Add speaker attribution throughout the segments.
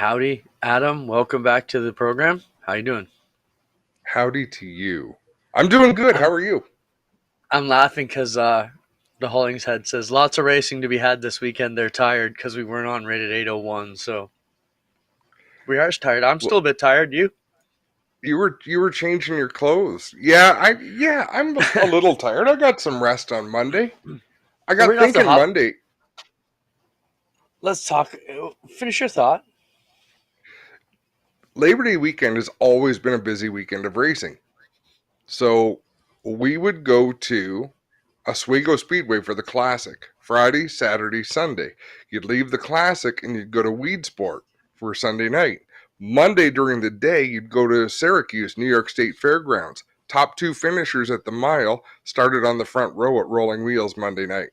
Speaker 1: Howdy, Adam. Welcome back to the program. How you doing?
Speaker 2: Howdy to you. I'm doing good. How
Speaker 1: I'm
Speaker 2: are you?
Speaker 1: I'm laughing because the Hollings head says lots of racing to be had this weekend. They're tired because we weren't on rated 801, so we are tired. I'm
Speaker 2: Well,
Speaker 1: still a bit tired. You?
Speaker 2: you were changing your clothes. I'm a little tired. I got some rest on Monday. I
Speaker 1: Well,
Speaker 2: got
Speaker 1: right off the
Speaker 2: thinking
Speaker 1: hop,
Speaker 2: Monday.
Speaker 1: let's talk. Finish your thought.
Speaker 2: Labor Day weekend has always been a busy weekend of racing. So we would go to Oswego Speedway for the Classic Friday, Saturday, Sunday. You'd leave the Classic and you'd go to Weed Sport for Sunday night. Monday during the day, you'd go to Syracuse, New York State Fairgrounds. Top two finishers at the mile started on the front row at Rolling Wheels Monday night.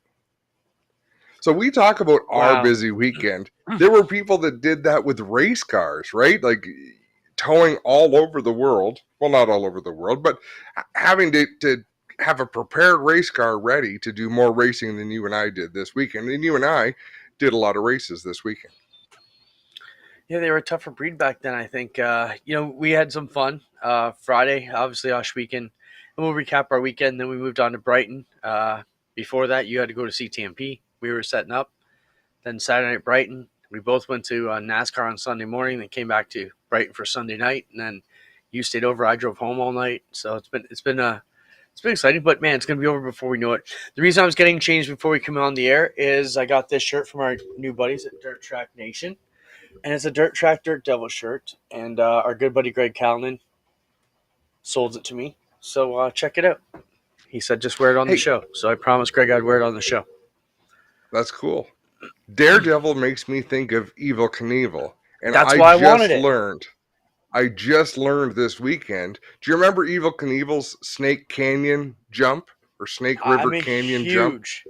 Speaker 2: So we talk about our
Speaker 1: Wow.
Speaker 2: busy weekend. There were people that did that with race cars, right? Like towing all over the world. Well, not all over the world, but having to have a prepared race car ready to do more racing than you and I did this weekend. And you and I did a lot of races this weekend.
Speaker 1: Yeah, they were a tougher breed back then. I think. We had some fun. Friday, obviously, Osh weekend, and we'll recap our weekend. Then we moved on to Brighton. Before that, you had to go to CTMP. We were setting up. Then Saturday night Brighton. We both went to NASCAR on Sunday morning. Then came back to Brighton for Sunday night, and then you stayed over. I drove home all night. So it's been exciting. But man, it's gonna be over before we know it. The reason I was getting changed before we come on the air is I got this shirt from our new buddies at Dirt Track Nation, and it's a Dirt Track Dirt Devil shirt. And our good buddy Greg Callanan sold it to me. So check it out. He said just wear it on the
Speaker 2: Hey,
Speaker 1: show. So I promised Greg I'd wear it on the show.
Speaker 2: that's cool. Daredevil makes me think of Evil Knievel. And
Speaker 1: That's why I wanted it.
Speaker 2: I just learned this weekend. Do you remember Evil Knievel's Snake Canyon jump or Snake
Speaker 1: I'm
Speaker 2: River
Speaker 1: a
Speaker 2: Canyon jump?
Speaker 1: huge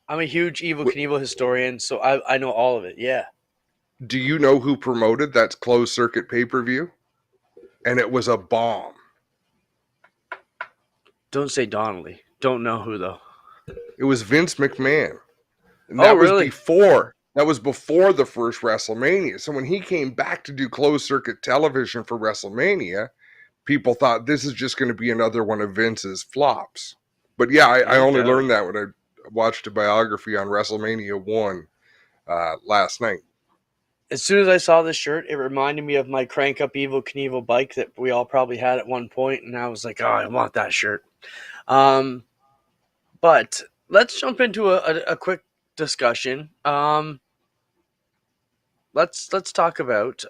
Speaker 1: I'm a huge Evil Knievel historian, so I know all of it. Yeah.
Speaker 2: Do you know who promoted that closed circuit pay per view? And it was a bomb.
Speaker 1: Don't say Donnelly. Don't know who though.
Speaker 2: It was Vince McMahon. And
Speaker 1: Oh, really?
Speaker 2: that was before the first WrestleMania. So when he came back to do closed circuit television for WrestleMania, people thought this is just going to be another one of Vince's flops. But yeah, I
Speaker 1: No
Speaker 2: only
Speaker 1: doubt.
Speaker 2: learned that when I watched a biography on WrestleMania 1 last night.
Speaker 1: As soon as I saw this shirt, it reminded me of my crank up Evil Knievel bike that we all probably had at one point, and I was like, oh, I want that shirt. Um, but let's jump into a quick discussion. Let's talk about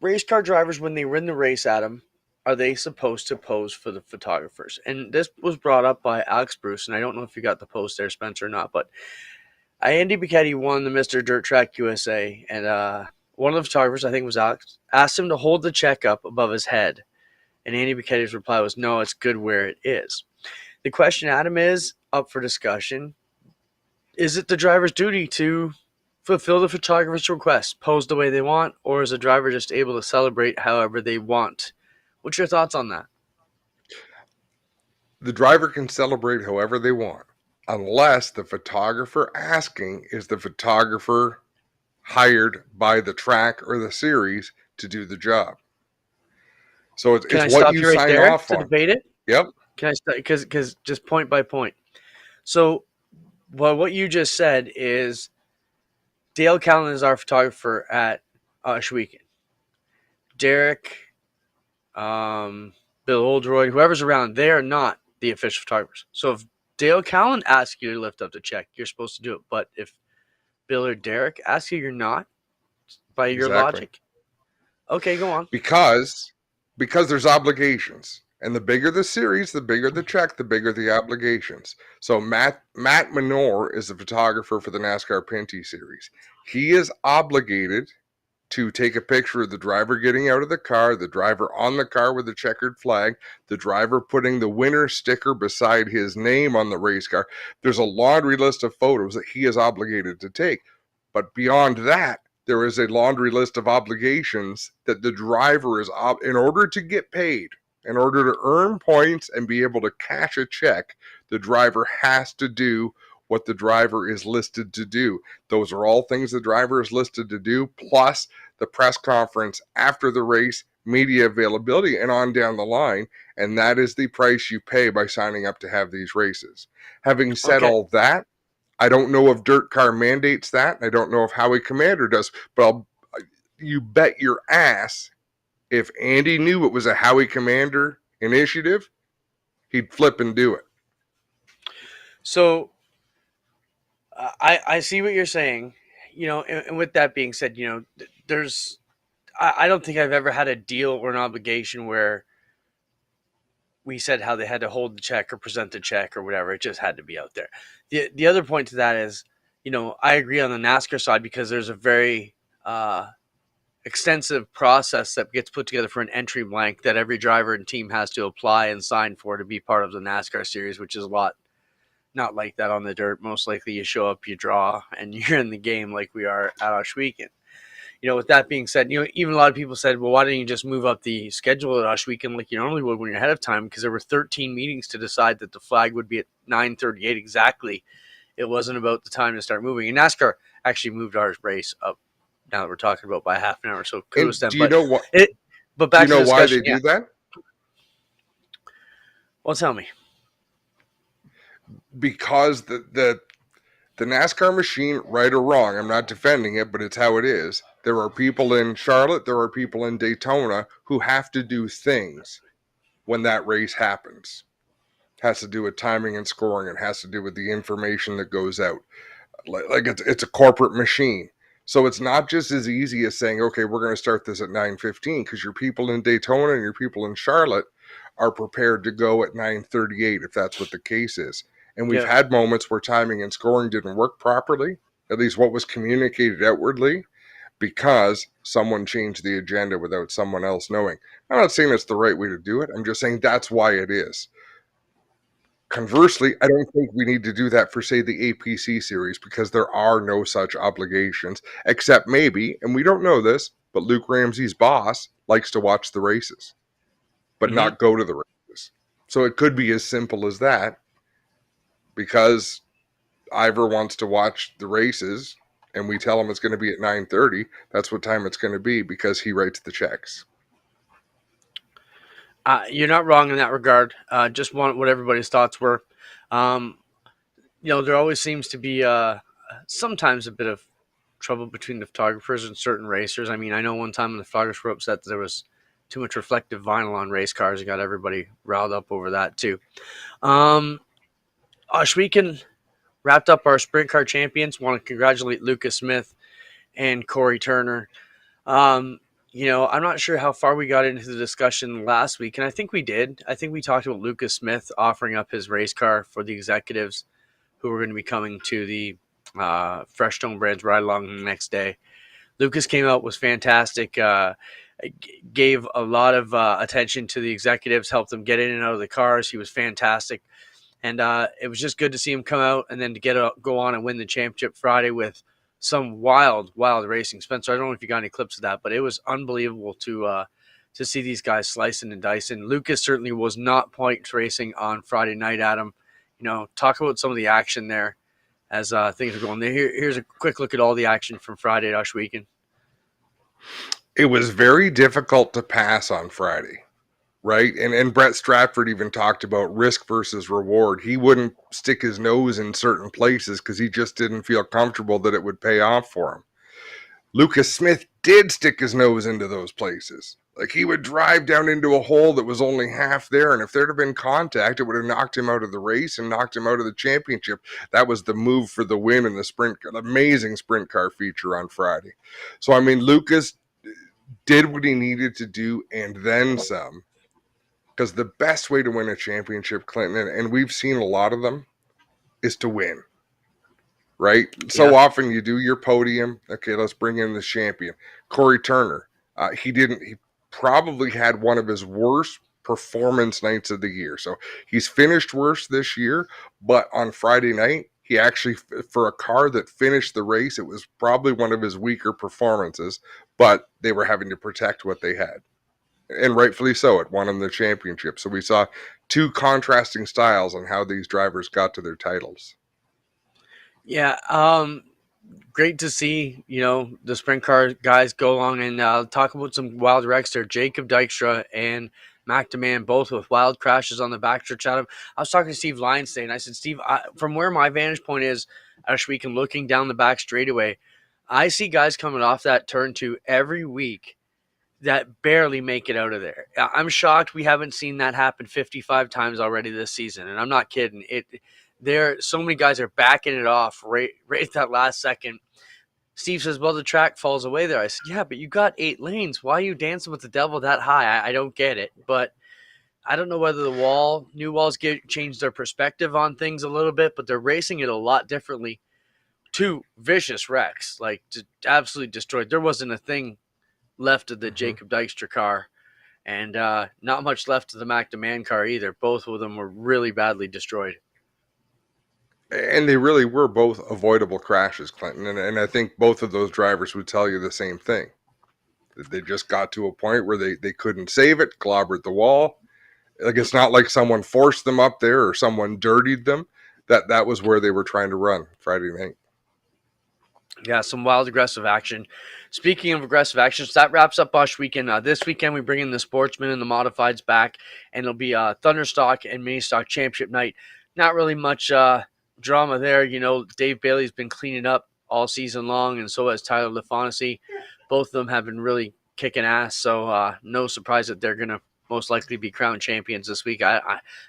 Speaker 1: race car drivers when they win the race. Adam, are they supposed to pose for the photographers? And this was brought up by Alex Bruce, and I don't know if you got the post there, Spencer, or not, but Andy Bichetti won the Mr. Dirt Track USA, and one of the photographers, I think it was Alex, asked him to hold the check up above his head. And Andy Bichetti's reply was, no, it's good where it is. The question, Adam, is up for discussion. Is it the driver's duty to fulfill the photographer's request, pose the way they want, or is the driver just able to celebrate however they want? What's your thoughts on that?
Speaker 2: The driver can celebrate however they want, unless the photographer asking is the photographer hired by the track or the series to do the job. So
Speaker 1: Can
Speaker 2: it's
Speaker 1: I
Speaker 2: what
Speaker 1: stop
Speaker 2: you
Speaker 1: you right
Speaker 2: sign
Speaker 1: there
Speaker 2: off
Speaker 1: to
Speaker 2: on.
Speaker 1: debate it?
Speaker 2: Yep.
Speaker 1: Can I start? Because just point by point. So, what you just said is Dale Callan is our photographer at Schweeken. Derek, Bill Oldroyd, whoever's around, they are not the official photographers. So if Dale Callan asks you to lift up the check, you're supposed to do it. But if Bill or Derek asks you, you're not, by your
Speaker 2: Exactly.
Speaker 1: logic. Okay, go on.
Speaker 2: because because there's obligations, and the bigger the series, the bigger the check, the bigger the obligations. So Matt Minor is the photographer for the NASCAR Pinty series. He is obligated to take a picture of the driver getting out of the car, the driver on the car with the checkered flag, the driver putting the winner sticker beside his name on the race car. There's a laundry list of photos that he is obligated to take. But beyond that, there is a laundry list of obligations that the driver is in order to get paid, in order to earn points and be able to cash a check, the driver has to do what the driver is listed to do. Those are all things the driver is listed to do, plus the press conference after the race, media availability, and on down the line. And that is the price you pay by signing up to have these races. Having said
Speaker 1: Okay.
Speaker 2: all that, I don't know if Dirt Car mandates that. I don't know if Howie Commander does, but you bet your ass if Andy knew it was a Howie Commander initiative, he'd flip and do it.
Speaker 1: So I see what you're saying. And with that being said, there's I don't think I've ever had a deal or an obligation where we said how they had to hold the check or present the check or whatever. It just had to be out there. The other point to that is, I agree on the NASCAR side because there's a very extensive process that gets put together for an entry blank that every driver and team has to apply and sign for to be part of the NASCAR series, which is a lot not like that on the dirt. Most likely you show up, you draw, and you're in the game like we are at Oshweekend. With that being said, even a lot of people said, well, why didn't you just move up the schedule at Oshweekend like you normally would when you're ahead of time? Because there were 13 meetings to decide that the flag would be at 9:38 exactly. It wasn't about the time to start moving. And NASCAR actually moved our race up. Now that we're talking about by half an hour, so kudos to
Speaker 2: And
Speaker 1: them. But
Speaker 2: do
Speaker 1: back
Speaker 2: you
Speaker 1: to the
Speaker 2: know why they
Speaker 1: discussion. Yeah.
Speaker 2: do that?
Speaker 1: Well, tell me.
Speaker 2: Because the NASCAR machine, right or wrong, I'm not defending it, but it's how it is. There are people in Charlotte, there are people in Daytona who have to do things when that race happens. It has to do with timing and scoring. It has to do with the information that goes out. Like it's a corporate machine. So it's not just as easy as saying, okay, we're going to start this at 9:15 because your people in Daytona and your people in Charlotte are prepared to go at 9:38 if that's what the case is. And we've
Speaker 1: Yeah.
Speaker 2: had moments where timing and scoring didn't work properly, at least what was communicated outwardly, because someone changed the agenda without someone else knowing. I'm not saying it's the right way to do it. I'm just saying that's why it is. Conversely, I don't think we need to do that for, say, the APC series because there are no such obligations, except maybe, and we don't know this, but Luke Ramsey's boss likes to watch the races, but
Speaker 1: Mm-hmm.
Speaker 2: not go to the races. So it could be as simple as that because Ivor wants to watch the races and we tell him it's going to be at 9:30. That's what time it's going to be because he writes the checks.
Speaker 1: You're not wrong in that regard. Just want what everybody's thoughts were. Um, there always seems to be sometimes a bit of trouble between the photographers and certain racers. I mean, I know one time when the photographers were upset that there was too much reflective vinyl on race cars. It got everybody riled up over that too. Um, Oshweekend wrapped up our sprint car champions. Want to congratulate Lucas Smith and Corey Turner. Um, I'm not sure how far we got into the discussion last week, and I think we did. I think we talked about Lucas Smith offering up his race car for the executives who were going to be coming to the Fresh Stone Brands ride along the next day. Lucas came out, was fantastic, gave a lot of attention to the executives, helped them get in and out of the cars. He was fantastic. And it was just good to see him come out and then to go on and win the championship Friday with some wild racing. Spencer, I don't know if you got any clips of that, but it was unbelievable to see these guys slicing and dicing. Lucas certainly was not points racing on Friday night, Adam. Talk about some of the action there as things are going. Here's a quick look at all the action from Friday at Oshweekend.
Speaker 2: It was very difficult to pass on Friday. Right. And Brett Stratford even talked about risk versus reward. He wouldn't stick his nose in certain places because he just didn't feel comfortable that it would pay off for him. Lucas Smith did stick his nose into those places. Like he would drive down into a hole that was only half there. And if there'd have been contact, it would have knocked him out of the race and knocked him out of the championship. That was the move for the win in the sprint, the amazing sprint car feature on Friday. So, I mean, Lucas did what he needed to do and then some. Because the best way to win a championship, Clinton, and we've seen a lot of them, is to win. Right? So
Speaker 1: Yeah.
Speaker 2: often you do your podium. Okay, let's bring in the champion. Corey Turner. He probably had one of his worst performance nights of the year. So he's finished worse this year, but on Friday night, he actually, for a car that finished the race, it was probably one of his weaker performances, but they were having to protect what they had. And rightfully so, it won him the championship. So we saw two contrasting styles on how these drivers got to their titles.
Speaker 1: Yeah, great to see, the sprint car guys go along and talk about some wild wrecks there. Jacob Dykstra and Mac Demand both with wild crashes on the backstretch. Adam, I was talking to Steve Lyons today, and I said, Steve, from where my vantage point is, Ashweek, and looking down the back straightaway, I see guys coming off that turn two every week that barely make it out of there. I'm shocked we haven't seen that happen 55 times already this season, and I'm not kidding. There, so many guys are backing it off right at that last second. Steve says, "Well, the track falls away there." I said, "Yeah, but you got 8 lanes. Why are you dancing with the devil that high?" I don't get it, but I don't know whether the new walls change their perspective on things a little bit, but they're racing it a lot differently. Two vicious wrecks, like absolutely destroyed. There wasn't a thing left of the
Speaker 2: Mm-hmm.
Speaker 1: Jacob Dykstra car, and not much left of the Mac Demand car either. Both of them were really badly destroyed.
Speaker 2: And they really were both avoidable crashes, Clinton. And I think both of those drivers would tell you the same thing. They just got to a point where they couldn't save it, clobbered the wall. Like, it's not like someone forced them up there or someone dirtied them. That was where they were trying to run Friday night.
Speaker 1: Yeah, some wild aggressive action. Speaking of aggressive actions, that wraps up Bush weekend. This weekend we bring in the Sportsman and the Modifieds back, and it'll be Thunderstock and Mini Stock Championship night. Not really much drama there. Dave Bailey's been cleaning up all season long, and so has Tyler LaFontaine. Both of them have been really kicking ass, so no surprise that they're going to most likely be crowned champions this week.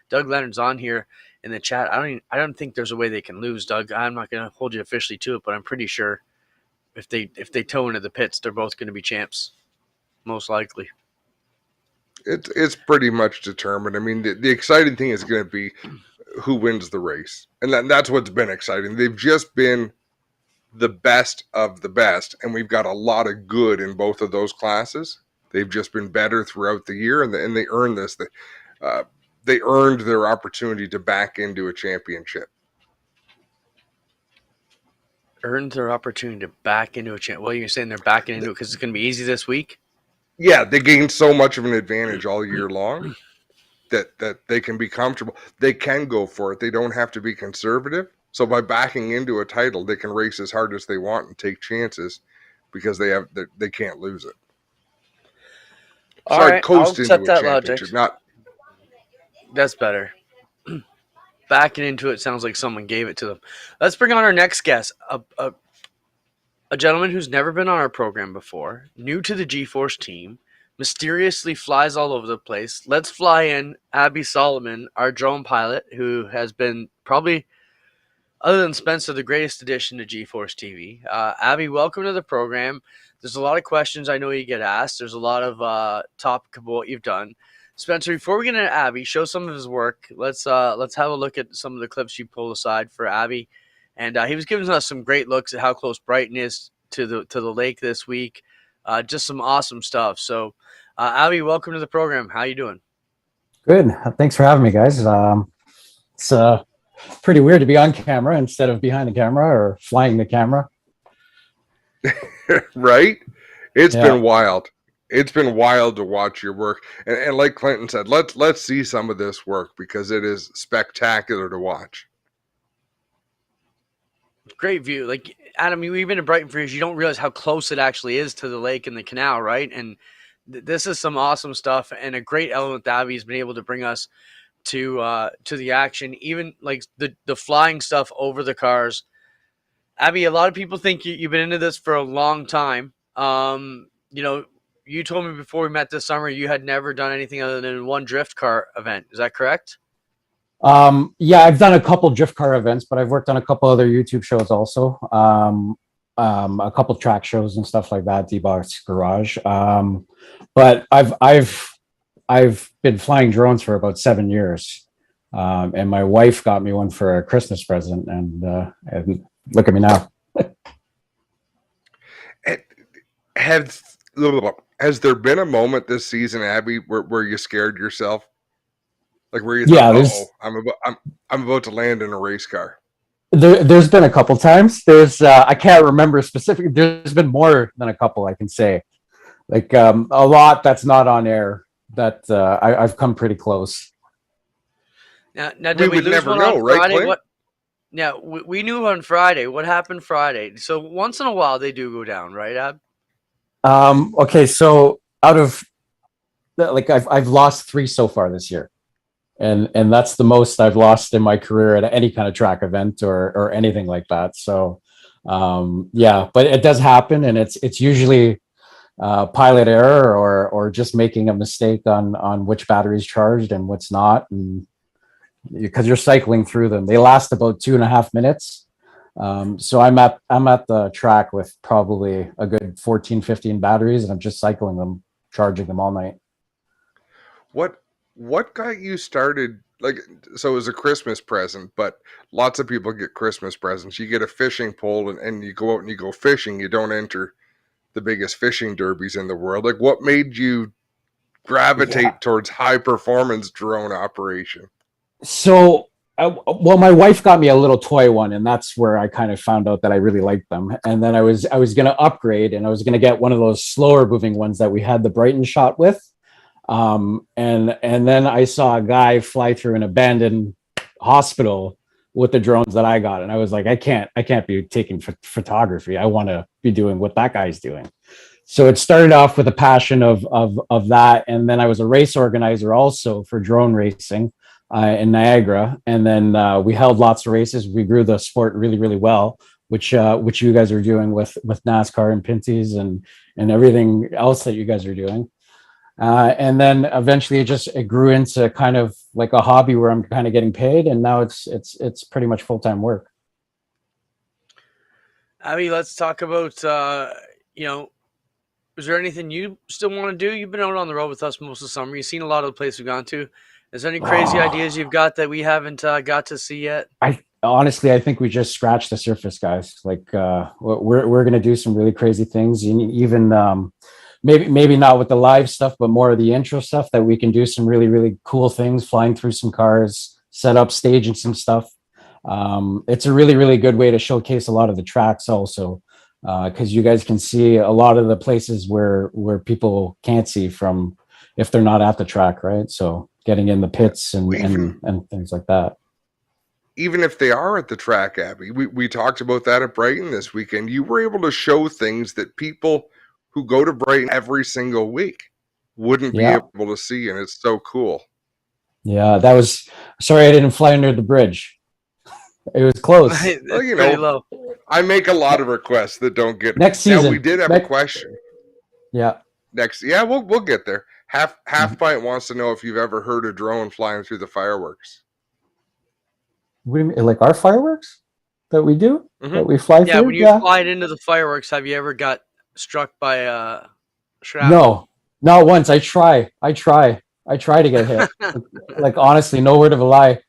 Speaker 1: Doug Leonard's on here in the chat. I don't think there's a way they can lose, Doug. I'm not going to hold you officially to it, but I'm pretty sure if they toe into the pits, they're both going to be champs, most likely.
Speaker 2: It's pretty much determined. I mean, the exciting thing is going to be who wins the race, and that's what's been exciting. They've just been the best of the best, and we've got a lot of good in both of those classes. They've just been better throughout the year, and they earned this. They earned their opportunity to back into a championship.
Speaker 1: Earned their opportunity to back into a champ. Well, you're saying they're backing into it because it's going to be easy this week?
Speaker 2: Yeah, they gained so much of an advantage all year long that they can be comfortable. They can go for it. They don't have to be conservative. So by backing into a title, they can race as hard as they want and take chances because they can't lose it.
Speaker 1: All
Speaker 2: So I'd
Speaker 1: right, I'll
Speaker 2: coast into
Speaker 1: accept
Speaker 2: a
Speaker 1: that logic.
Speaker 2: championship. Not
Speaker 1: That's better. Backing into it sounds like someone gave it to them. Let's bring on our next guest, a gentleman who's never been on our program before, new to the G-Force team, mysteriously flies all over the place. Let's fly in Abby Solomon, our drone pilot, who has been probably, other than Spencer, the greatest addition to G-Force TV. Abby, welcome to the program. There's a lot of questions I know you get asked. There's a lot of topic of what you've done. Spencer, before we get into Abby, show some of his work. Let's have a look at some of the clips you pulled aside for Abby. And he was giving us some great looks at how close Brighton is to the lake this week. Just some awesome stuff. So, Abby, welcome to the program. How you doing?
Speaker 3: Good. Thanks for having me, guys. It's pretty weird to be on camera instead of behind the camera or flying the camera.
Speaker 2: right? It's been wild. It's been wild to watch your work. And like Clinton said, let's see some of this work because it is spectacular to watch.
Speaker 1: Great view. Like, Adam, you've been in Brighton for years. You don't realize how close it actually is to the lake and the canal, right? And this is some awesome stuff and a great element that Abby's been able to bring us to the action. Even like the flying stuff over the cars. Abby, a lot of people think you've been into this for a long time. You told me before we met this summer you had never done anything other than one drift car event. Is that correct?
Speaker 3: Yeah, I've done a couple drift car events, but I've worked on a couple other YouTube shows also. A couple track shows and stuff like that, D-Box Garage. But I've been flying drones for about 7 years. And my wife got me one for a Christmas present, and look at me now.
Speaker 2: Has there been a moment this season, Abby, where you scared yourself? Like where you thought, I'm about to land in a race car.
Speaker 3: There's been a couple times. I can't remember specifically. There's been more than a couple, I can say. Like a lot that's not on air that I've come pretty close.
Speaker 1: Now did we lose never one know, on Friday? Right, Now we knew on Friday. What happened Friday? So once in a while they do go down, right, Ab?
Speaker 3: Okay, so out of like I've lost 3 so far this year, and that's the most I've lost in my career at any kind of track event or anything like that. So yeah, but it does happen, and it's usually pilot error or just making a mistake on which battery's charged and what's not, and because you're cycling through them, they last about 2.5 minutes. So I'm at the track with probably a good 14, 15 batteries, and I'm just cycling them, charging them all night.
Speaker 2: What got you started? Like, so it was a Christmas present, but lots of people get Christmas presents. You get a fishing pole and you go out and you go fishing. You don't enter the biggest fishing derbies in the world. Like, what made you
Speaker 3: Yeah.
Speaker 2: gravitate towards high performance drone operation?
Speaker 3: So, well, my wife got me a little toy one, and that's where I kind of found out that I really liked them. And then I was going to upgrade, and I was going to get one of those slower moving ones that we had the Brighton shot with. And then I saw a guy fly through an abandoned hospital with the drones that I got, and I was like, I can't be taking photography. I want to be doing what that guy's doing. So it started off with a passion of that, and then I was a race organizer also for drone racing in Niagara, and then we held lots of races. We grew the sport really, really well, which you guys are doing with NASCAR and Pinty's and everything else that you guys are doing. And then eventually it grew into kind of like a hobby where I'm kind of getting paid, and now it's pretty much full-time work.
Speaker 1: Abby, let's talk about you know, is there anything you still want to do? You've been out on the road with us most of the summer. You've seen a lot of the places we've gone to. Is there any crazy ideas you've got that we haven't got to see yet?
Speaker 3: I honestly, I think we just scratched the surface, guys. Like we're gonna do some really crazy things, and even maybe not with the live stuff, but more of the intro stuff that we can do some really really cool things, flying through some cars, set up stage and some stuff. It's a really really good way to showcase a lot of the tracks also, because you guys can see a lot of the places where people can't see from if they're not at the track, right? So getting in the pits and and things like that.
Speaker 2: Even if they are at the track, Abby, we talked about that at Brighton this weekend. You were able to show things that people who go to Brighton every single week wouldn't be
Speaker 3: Yeah.
Speaker 2: able to see, and it's so cool.
Speaker 3: Yeah, that was sorry I didn't fly under the bridge. It was close.
Speaker 2: Well,
Speaker 1: It's pretty low.
Speaker 2: I make a lot of requests that don't get.
Speaker 3: Next
Speaker 2: Now
Speaker 3: season.
Speaker 2: we did have a question.
Speaker 3: Yeah.
Speaker 2: Next, yeah, we'll get there. Half pint wants to know if you've ever heard a drone flying through the fireworks.
Speaker 3: What do you mean, like our fireworks that we do that we fly
Speaker 1: Yeah,
Speaker 3: through?
Speaker 1: when you
Speaker 3: Yeah.
Speaker 1: fly into the fireworks, have you ever got struck by shrapnel?
Speaker 3: No, not once. I try to get hit. Like honestly, no word of a lie.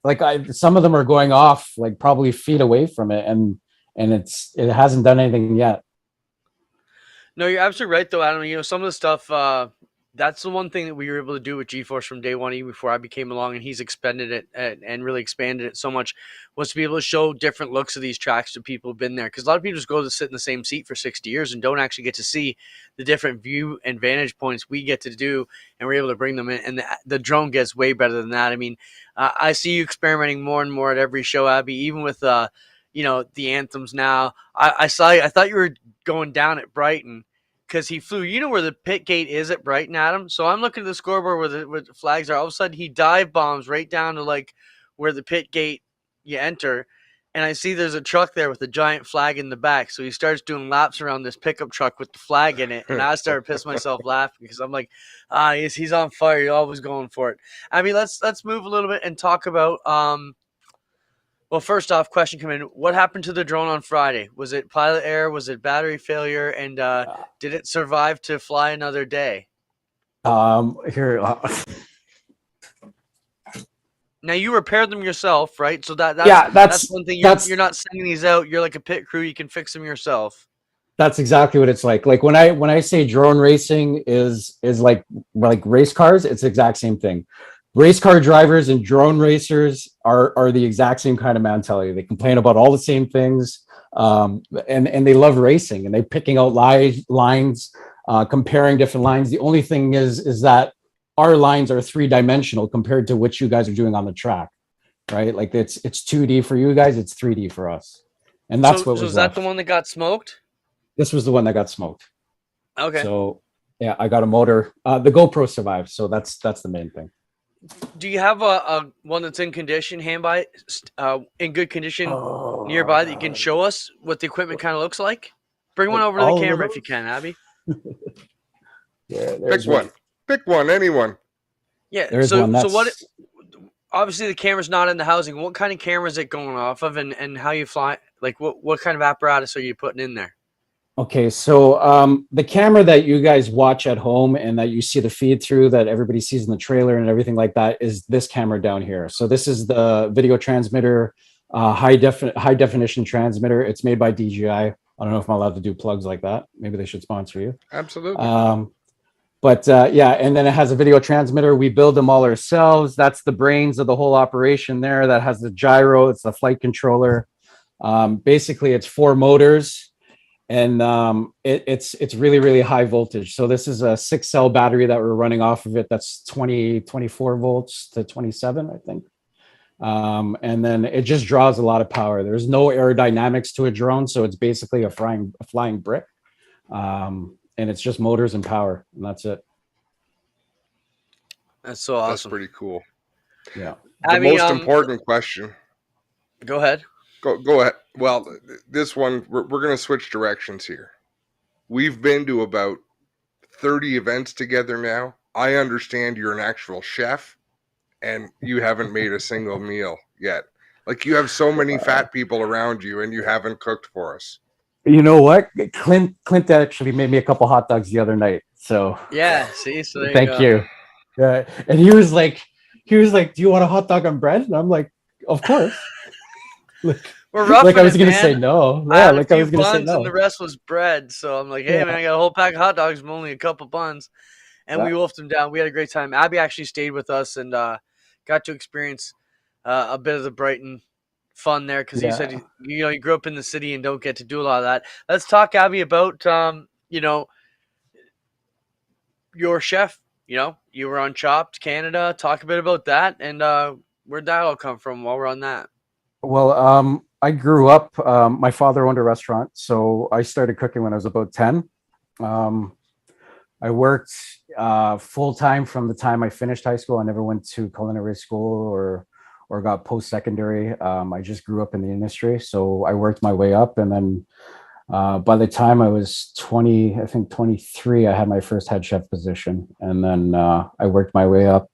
Speaker 3: Like some of them are going off like probably feet away from it, and it hasn't done anything yet.
Speaker 1: No, you're absolutely right, though, Adam. You know, some of the stuff, that's the one thing that we were able to do with GeForce from day one, even before I became along, and he's expanded it and really expanded it so much, was to be able to show different looks of these tracks to people who've been there. Because a lot of people just go to sit in the same seat for 60 years and don't actually get to see the different view and vantage points we get to do, and we're able to bring them in. And the drone gets way better than that. I mean, I see you experimenting more and more at every show, Abby, even with, the anthems now. I thought you were going down at Brighton because he flew. You know where the pit gate is at Brighton, Adam? So I'm looking at the scoreboard where the flags are. All of a sudden, he dive bombs right down to like where the pit gate you enter. And I see there's a truck there with a giant flag in the back. So he starts doing laps around this pickup truck with the flag in it. And I started pissing myself laughing because I'm like, he's on fire. He's always going for it. I mean, let's move a little bit and talk about well, first off, question come in. What happened to the drone on Friday? Was it pilot error? Was it battery failure? And did it survive to fly another day?
Speaker 3: Here.
Speaker 1: Now you repaired them yourself, right? So that's
Speaker 3: Yeah,
Speaker 1: that's one thing. You're not sending these out. You're like a pit crew. You can fix them yourself.
Speaker 3: that's exactly what it's like. Like when I say drone racing is like race cars, it's the exact same thing. Race car drivers and drone racers are the exact same kind of mentality. They complain about all the same things, and they love racing, and they're picking out lines, comparing different lines. The only thing is that our lines are 3-dimensional compared to what you guys are doing on the track. right? Like it's 2D for you guys, it's 3D for us, and that's what
Speaker 1: So
Speaker 3: was
Speaker 1: is that
Speaker 3: left.
Speaker 1: the one that got smoked?
Speaker 3: This was the one that got smoked.
Speaker 1: Okay.
Speaker 3: So yeah, I got a motor. The GoPro survived, so that's the main thing.
Speaker 1: Do you have a one that's in condition, in good condition
Speaker 3: Oh
Speaker 1: nearby that you can
Speaker 3: god.
Speaker 1: show us what the equipment kind of looks like? Bring one
Speaker 3: Like
Speaker 1: over to the
Speaker 3: all of
Speaker 1: camera if you
Speaker 3: those?
Speaker 1: can, Abby.
Speaker 3: Yeah,
Speaker 2: Pick one. Pick one. Anyone.
Speaker 1: Yeah.
Speaker 3: There's one
Speaker 1: So what?
Speaker 3: that's
Speaker 1: Obviously, the camera's not in the housing. What kind of camera is it going off of, and how you fly? Like, what kind of apparatus are you putting in there?
Speaker 3: okay. So the camera that you guys watch at home and that you see the feed through that everybody sees in the trailer and everything like that is this camera down here. So this is the video transmitter, high definition transmitter. It's made by DJI. I don't know if I'm allowed to do plugs like that. Maybe they should sponsor you.
Speaker 2: Absolutely.
Speaker 3: But yeah, and then it has a video transmitter. We build them all ourselves. That's the brains of the whole operation there. That has the gyro. It's the flight controller. Basically, it's 4 motors, and it's really, really high voltage. So this is a 6-cell battery that we're running off of it. That's 24 volts to 27, I think. And then it just draws a lot of power. There's no aerodynamics to a drone, so it's basically a flying brick. And it's just motors and power, and that's it.
Speaker 1: That's so awesome.
Speaker 2: That's pretty cool.
Speaker 3: Yeah.
Speaker 2: The most important question.
Speaker 1: Go ahead.
Speaker 2: Go ahead. Well, this one, we're going to switch directions here. We've been to about 30 events together now. I understand you're an actual chef, and you haven't made a single meal yet. Like, you have so many fat people around you, and you haven't cooked for us.
Speaker 3: You know what? Clint actually made me a couple hot dogs the other night. So
Speaker 1: yeah, see, so there
Speaker 3: thank you. Yeah, and he was like, "Do you want a hot dog on bread?" And I'm like, "Of course."
Speaker 1: We're rough.
Speaker 3: Like I was gonna say no. Yeah, like I was gonna say no.
Speaker 1: And the rest was bread. So I'm like, hey man, I got a whole pack of hot dogs, but only a couple buns. And we wolfed them down. We had a great time. Abby actually stayed with us and got to experience a bit of the Brighton fun there because he said you grew up in the city and don't get to do a lot of that. Let's talk, Abby, about your chef. You were on Chopped Canada. Talk a bit about that and where'd that all come from while we're on that.
Speaker 3: Well, I grew up. My father owned a restaurant, so I started cooking when I was about 10. I worked full time from the time I finished high school. I never went to culinary school or got post-secondary. I just grew up in the industry, so I worked my way up, and then by the time I was 20, I think 23, I had my first head chef position, and then I worked my way up.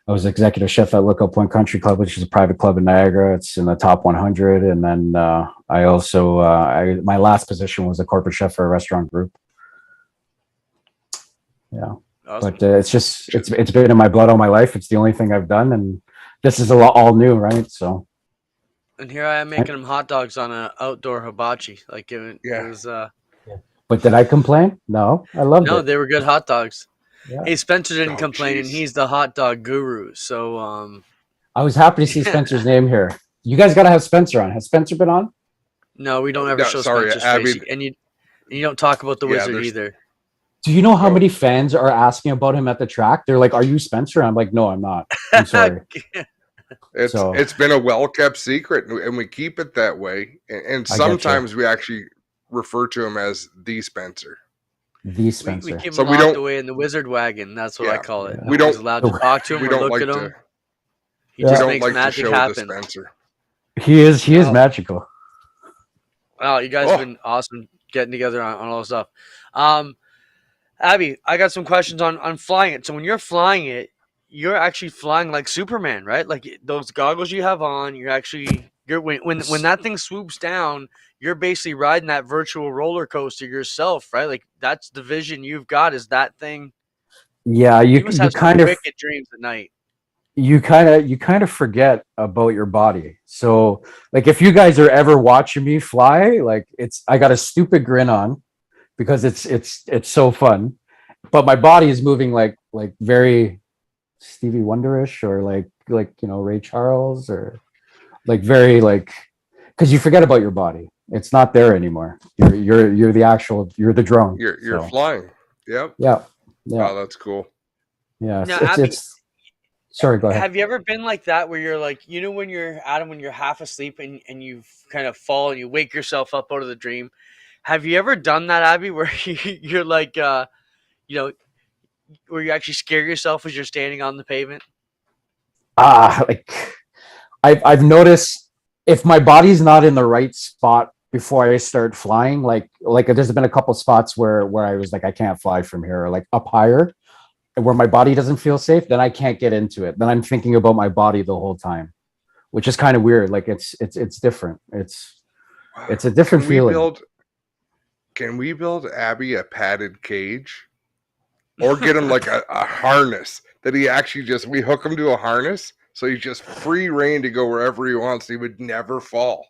Speaker 3: I was executive chef at Lookout Point Country Club, which is a private club in Niagara. It's in the top 100, and then I also my last position was a corporate chef for a restaurant group. Yeah, awesome. But it's been in my blood all my life. It's the only thing I've done, and this is all new, right? So,
Speaker 1: and here I am making them hot dogs on an outdoor hibachi. Like it was.
Speaker 3: But did I complain? No, I loved it.
Speaker 1: No, they were good hot dogs.
Speaker 3: Yeah.
Speaker 1: Hey, Spencer didn't complain, and he's the hot dog guru. So,
Speaker 3: I was happy to see Spencer's name here. You guys got to have Spencer on. Has Spencer been on?
Speaker 1: No, we don't ever show Spencer's face, and you don't talk about the wizard either.
Speaker 3: Do you know how many fans are asking about him at the track? They're like, "Are you Spencer?" I'm like, "No, I'm not. I'm sorry."
Speaker 2: It's been a well-kept secret, and we keep it that way. And sometimes we actually refer to him as the Spencer.
Speaker 3: The Spencer.
Speaker 1: We keep him locked away in the wizard wagon. That's what I call it.
Speaker 2: We don't
Speaker 1: allowed to talk to him or look at him. He
Speaker 2: just
Speaker 1: makes magic happen.
Speaker 3: He is magical.
Speaker 1: Wow, you guys have been awesome getting together on all this stuff. Abby, I got some questions on flying it. So when you're flying it, you're actually flying like Superman, right? Like those goggles you have on, when that thing swoops down, you're basically riding that virtual roller coaster yourself, right? Like that's the vision you've got is that thing.
Speaker 3: Yeah, you
Speaker 1: must have
Speaker 3: kind
Speaker 1: some
Speaker 3: of
Speaker 1: wicked dreams at night.
Speaker 3: You kind of forget about your body. So like if you guys are ever watching me fly, like I got a stupid grin on because it's so fun, but my body is moving like very Stevie Wonderish or like Ray Charles or like very like because you forget about your body. It's not there anymore. You're the drone.
Speaker 2: You're flying. Yep.
Speaker 3: Yeah.
Speaker 2: Wow, that's cool.
Speaker 3: Yeah.
Speaker 1: Now, Abby,
Speaker 3: Sorry, go ahead.
Speaker 1: Have you ever been like that where you're like, when you're Adam, when you're half asleep and you kind of fall and you wake yourself up out of the dream? Have you ever done that, Abby, where you're like, you know, where you actually scare yourself as you're standing on the pavement?
Speaker 3: Like I've noticed if my body's not in the right spot before I start flying, like there's been a couple spots where I was like, I can't fly from here, or like up higher, where my body doesn't feel safe, then I can't get into it. Then I'm thinking about my body the whole time, which is kind of weird. Like it's different. It's a different
Speaker 2: Can we
Speaker 3: feeling.
Speaker 2: build Abby a padded cage? Or get him like a harness that he actually we hook him to a harness so he's just free reign to go wherever he wants. He would never fall.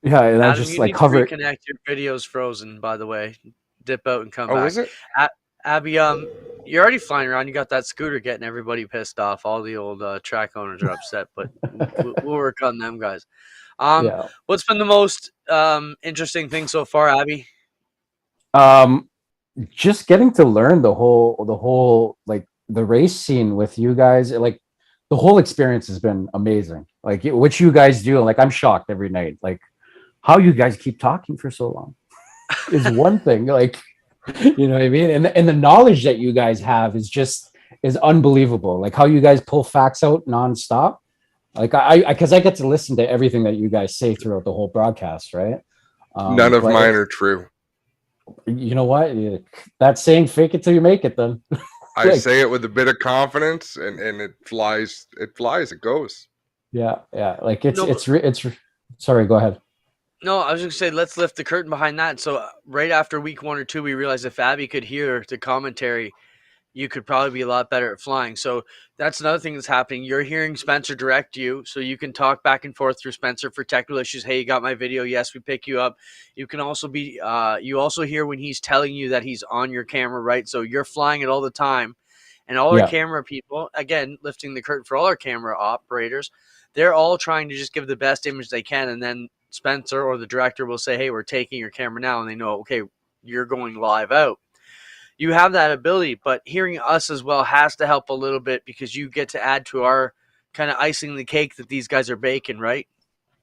Speaker 3: Yeah, and I
Speaker 1: Adam,
Speaker 3: just
Speaker 1: you
Speaker 3: like
Speaker 1: need to
Speaker 3: cover it.
Speaker 1: reconnect. Your video's frozen, by the way. Dip out and come
Speaker 2: Oh,
Speaker 1: back.
Speaker 2: is it?
Speaker 1: Abby, you're already flying around. You got that scooter getting everybody pissed off. All the old track owners are upset, but we'll work on them, guys.
Speaker 3: Yeah.
Speaker 1: What's been the most interesting thing so far, Abby?
Speaker 3: Um, just getting to learn the whole like the race scene with you guys, like the whole experience has been amazing. Like what you guys do, like I'm shocked every night. Like how you guys keep talking for so long is one thing. Like you know what I mean? And the knowledge that you guys have is unbelievable. Like how you guys pull facts out nonstop. Like I because I get to listen to everything that you guys say throughout the whole broadcast, right?
Speaker 2: None of
Speaker 3: But
Speaker 2: mine are true.
Speaker 3: you know what? That saying, "Fake it till you make it." Then
Speaker 2: I
Speaker 3: like,
Speaker 2: say it with a bit of confidence, and it flies. It flies. It goes.
Speaker 3: yeah. Like
Speaker 1: No,
Speaker 3: it's. Sorry, go ahead.
Speaker 1: no, I was going to say, let's lift the curtain behind that. So, right after week 1 or 2, we realized if Abby could hear the commentary, you could probably be a lot better at flying. So, that's another thing that's happening. You're hearing Spencer direct you, so you can talk back and forth through Spencer for technical issues. Hey, you got my video? Yes, we pick you up. You can also you also hear when he's telling you that he's on your camera, right? So, you're flying it all the time. And all our
Speaker 3: Yeah,
Speaker 1: camera people, again, lifting the curtain for all our camera operators, they're all trying to just give the best image they can. And then Spencer or the director will say, hey, we're taking your camera now. And they know, okay, you're going live out. You have that ability, but hearing us as well has to help a little bit because you get to add to our kind of icing the cake that these guys are baking, right?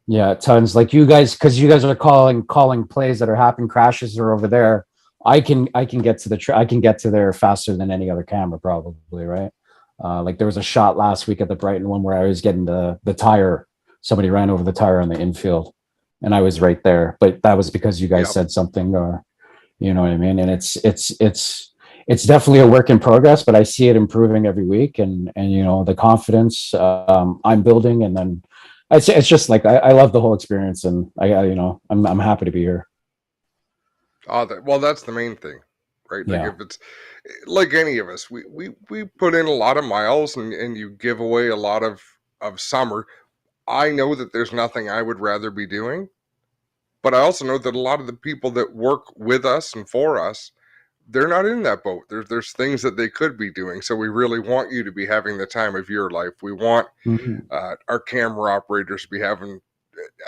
Speaker 3: yeah, tons. Like you guys, because you guys are calling plays that are happening, crashes are over there. I can get to I can get to there faster than any other camera, probably, right? Like there was a shot last week at the Brighton one where I was getting the tire. Somebody ran over the tire on the infield, and I was right there. But that was because you guys
Speaker 2: Yep.
Speaker 3: said something, or you know what I mean. And it's definitely a work in progress, but I see it improving every week, and you know the confidence I'm building, and then it's just like I love the whole experience, and you know I'm happy to be here.
Speaker 2: Oh, well, that's the main thing, right? Like
Speaker 3: Yeah,
Speaker 2: if it's like any of us, we put in a lot of miles, and you give away a lot of summer. I know that there's nothing I would rather be doing, but I also know that a lot of the people that work with us and for us, they're not in that boat. There's things that they could be doing. So we really want you to be having the time of your life. We want
Speaker 3: hmm
Speaker 2: our camera operators to be having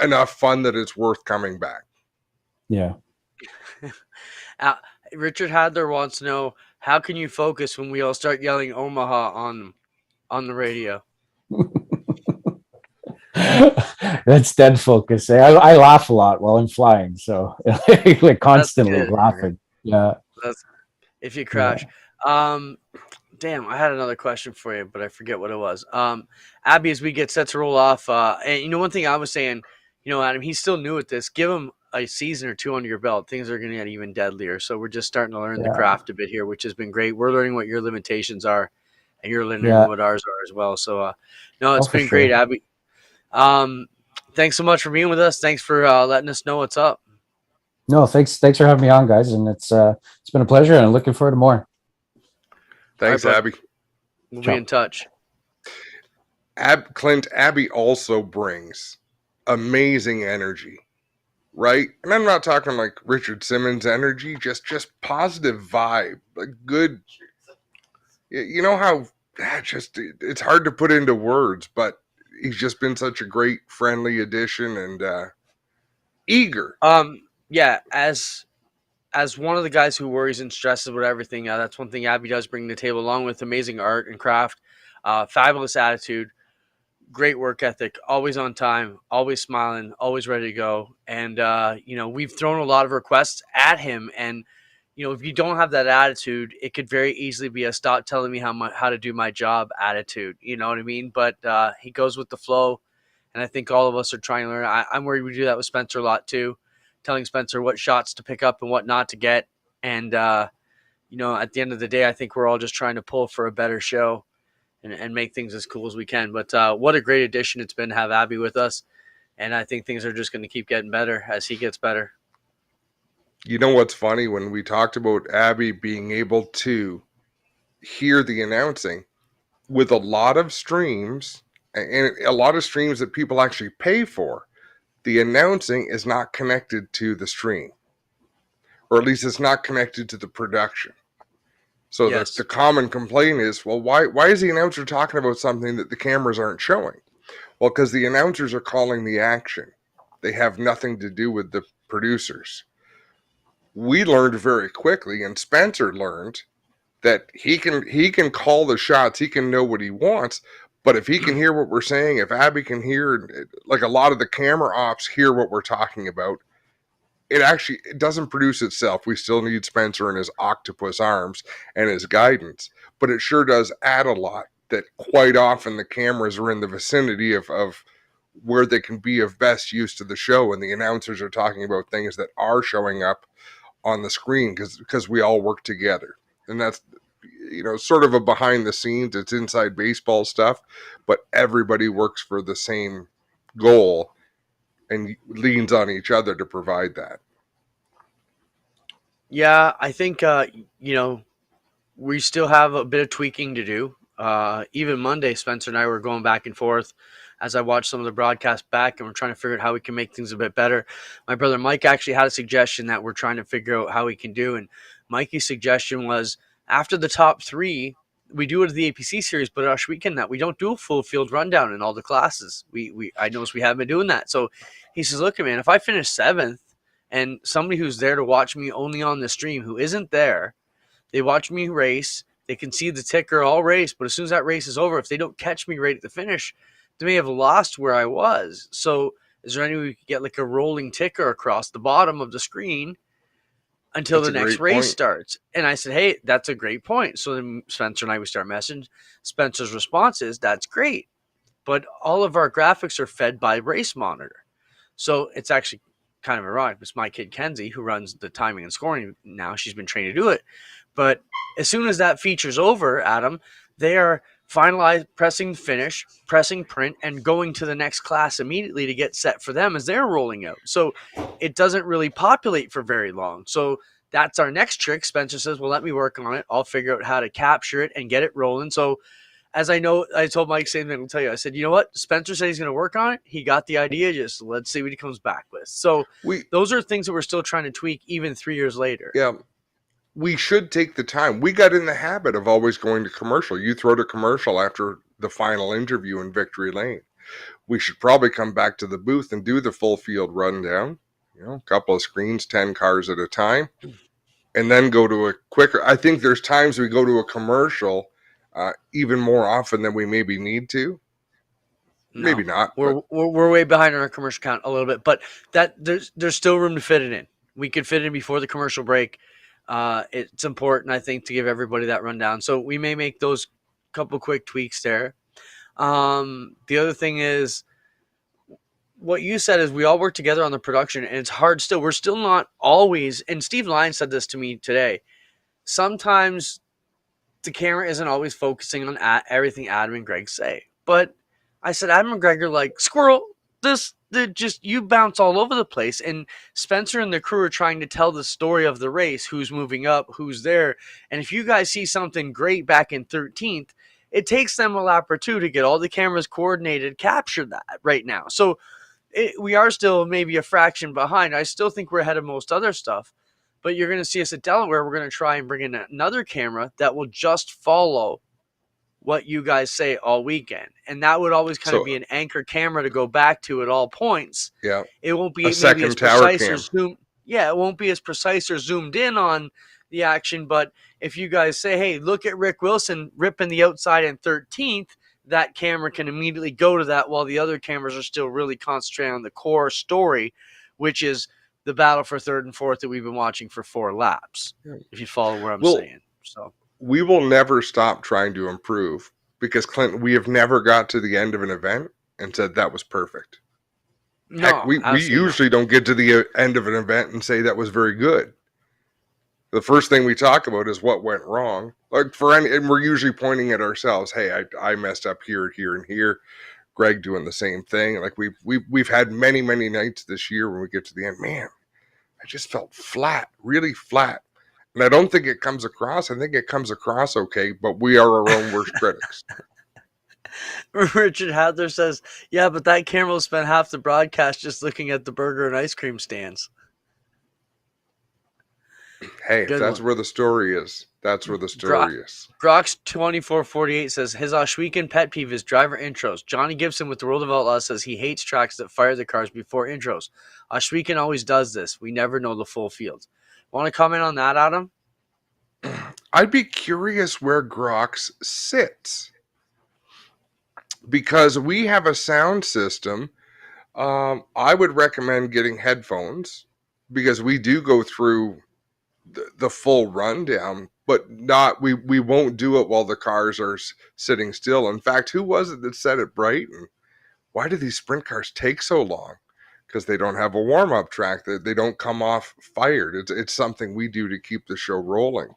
Speaker 2: enough fun that it's worth coming back.
Speaker 3: yeah.
Speaker 1: Uh, Richard Hadler wants to know, how can you focus when we all start yelling Omaha on the radio?
Speaker 3: That's dead focus. I laugh a lot while I'm flying, so like
Speaker 1: That's
Speaker 3: constantly
Speaker 1: good.
Speaker 3: laughing. Yeah,
Speaker 1: That's if you crash.
Speaker 3: yeah,
Speaker 1: Um, Damn, I had another question for you, but I forget what it was. Abby, as we get set to roll off, and one thing I was saying, Adam, he's still new at this. Give him a season or two under your belt. Things are going to get even deadlier. So we're just starting to learn the
Speaker 3: yeah,
Speaker 1: craft a bit here, which has been great. We're learning what your limitations are, and you're learning
Speaker 3: yeah.
Speaker 1: what ours are as well. So, no,
Speaker 3: Oh,
Speaker 1: it's
Speaker 3: for
Speaker 1: been great,
Speaker 3: sure.
Speaker 1: Abby. Thanks so much for being with us. Thanks for letting us know what's up.
Speaker 3: No, thanks for having me on, guys, and it's been a pleasure, and I'm looking forward to more.
Speaker 1: All right,
Speaker 2: Thanks,
Speaker 1: bud.
Speaker 2: Abby.
Speaker 1: We'll be
Speaker 3: Ciao.
Speaker 1: in touch.
Speaker 2: Clint, Abby also brings amazing energy, right? And I'm not talking like Richard Simmons energy, just positive vibe, like good. You know how it's hard to put into words, but he's just been such a great friendly addition and eager.
Speaker 1: Yeah, as one of the guys who worries and stresses about everything, that's one thing Abby does bring to the table, along with amazing art and craft. Fabulous attitude, great work ethic, always on time, always smiling, always ready to go. And we've thrown a lot of requests at him, and if you don't have that attitude, it could very easily be a stop telling me how to do my job attitude. You know what I mean? But he goes with the flow, and I think all of us are trying to learn. I'm worried we do that with Spencer a lot too, telling Spencer what shots to pick up and what not to get. And at the end of the day, I think we're all just trying to pull for a better show and make things as cool as we can. But what a great addition it's been to have Abby with us. And I think things are just going to keep getting better as he gets better.
Speaker 2: You know what's funny? When we talked about Abby being able to hear the announcing, with a lot of streams, and a lot of streams that people actually pay for, the announcing is not connected to the stream. Or at least it's not connected to the production. So
Speaker 1: Yes.
Speaker 2: the common complaint is, well, why is the announcer talking about something that the cameras aren't showing? Well, because the announcers are calling the action. They have nothing to do with the producers. We learned very quickly, and Spencer learned, that he can call the shots, he can know what he wants, but if he can hear what we're saying, if Abby can hear, like a lot of the camera ops hear what we're talking about, it doesn't produce itself. We still need Spencer and his octopus arms and his guidance, but it sure does add a lot, that quite often the cameras are in the vicinity of where they can be of best use to the show, and the announcers are talking about things that are showing up on the screen because we all work together. And that's sort of a behind the scenes, it's inside baseball stuff, but everybody works for the same goal and leans on each other to provide that.
Speaker 1: Yeah, I think we still have a bit of tweaking to do. Even Monday, Spencer and I were going back and forth as I watched some of the broadcasts back, and we're trying to figure out how we can make things a bit better. My brother Mike actually had a suggestion that we're trying to figure out how we can do, and Mikey's suggestion was, after the top three, we do it at the APC series, but Ush Weekend that we don't do a full field rundown in all the classes. I noticed we haven't been doing that. So he says, look, man, if I finish 7th and somebody who's there to watch me only on the stream who isn't there, they watch me race, they can see the ticker all race, but as soon as that race is over, if they don't catch me right at the finish, they may have lost where I was. So is there any way we could get like a rolling ticker across the bottom of the screen until the next race starts? And I said, hey, that's a great point. So then Spencer and I, we start messaging. Spencer's response is, that's great, but all of our graphics are fed by Race Monitor. So it's actually kind of ironic. It's my kid Kenzie who runs the timing and scoring now. She's been trained to do it. But as soon as that feature's over, Adam, they are pressing finish, pressing print, and going to the next class immediately to get set for them as they're rolling out. So it doesn't really populate for very long. So that's our next trick. Spencer says, well, let me work on it. I'll figure out how to capture it and get it rolling. So as I know, I told Mike, same thing, I'll tell you, I said, you know what? Spencer said he's going to work on it. He got the idea. Just let's see what he comes back with. So those are things that we're still trying to tweak even 3 years later.
Speaker 2: Yeah. We should take the time. We got in the habit of always going to commercial. You throw to commercial after the final interview in Victory Lane. We should probably come back to the booth and do the full field rundown, a couple of screens, 10 cars at a time, and then go to a quicker. I think there's times we go to a commercial even more often than we maybe need to. No, maybe not.
Speaker 1: We're way behind on our commercial count a little bit, but that there's still room to fit it in. We could fit it in before the commercial break. It's important, I think, to give everybody that rundown. So we may make those couple quick tweaks there. The other thing is, what you said is we all work together on the production, and it's hard still. We're still not always, and Steve Lyons said this to me today, sometimes the camera isn't always focusing on everything Adam and Greg say. But I said, Adam and Greg are like, squirrel, you bounce all over the place. And Spencer and the crew are trying to tell the story of the race, who's moving up, who's there. And if you guys see something great back in 13th, it takes them a lap or two to get all the cameras coordinated, capture that right now. So we are still maybe a fraction behind. I still think we're ahead of most other stuff. But you're going to see us at Delaware. We're going to try and bring in another camera that will just follow what you guys say all weekend. And that would always kind of be an anchor camera to go back to at all points.
Speaker 2: Yeah.
Speaker 1: It won't be maybe as precise or zoomed. Yeah, it won't be as precise or zoomed in on the action. But if you guys say, hey, look at Rick Wilson ripping the outside in 13th, that camera can immediately go to that while the other cameras are still really concentrating on the core story, which is the battle for third and fourth that we've been watching for 4 laps, if you follow where I'm
Speaker 2: Well,
Speaker 1: saying. So
Speaker 2: we will never stop trying to improve because, Clinton, we have never got to the end of an event and said that was perfect. Heck,
Speaker 1: no,
Speaker 2: we usually don't get to the end of an event and say that was very good. The first thing we talk about is what went wrong. Like and we're usually pointing at ourselves. Hey, I messed up here, here, and here. Greg doing the same thing. Like we've had many nights this year when we get to the end. Man, I just felt flat, really flat. And I don't think it comes across. I think it comes across okay, but we are our own worst critics.
Speaker 1: Richard Hadler says, yeah, but that camera will spend half the broadcast just looking at the burger and ice cream stands.
Speaker 2: Hey,
Speaker 1: Good
Speaker 2: if that's
Speaker 1: one.
Speaker 2: where the story is, that's where the story is.
Speaker 1: Grox2448 says his Oshweekend pet peeve is driver intros. Johnny Gibson with the World of Outlaws says he hates tracks that fire the cars before intros. Oshweekend always does this. We never know the full field. Want to comment on that, Adam?
Speaker 2: I'd be curious where Grox sits because we have a sound system. I would recommend getting headphones because we do go through the full rundown, but not we won't do it while the cars are sitting still. In fact, who was it that said it, Brighton? Why do these sprint cars take so long? Because they don't have a warm-up track. They don't come off fired. It's something we do to keep the show rolling.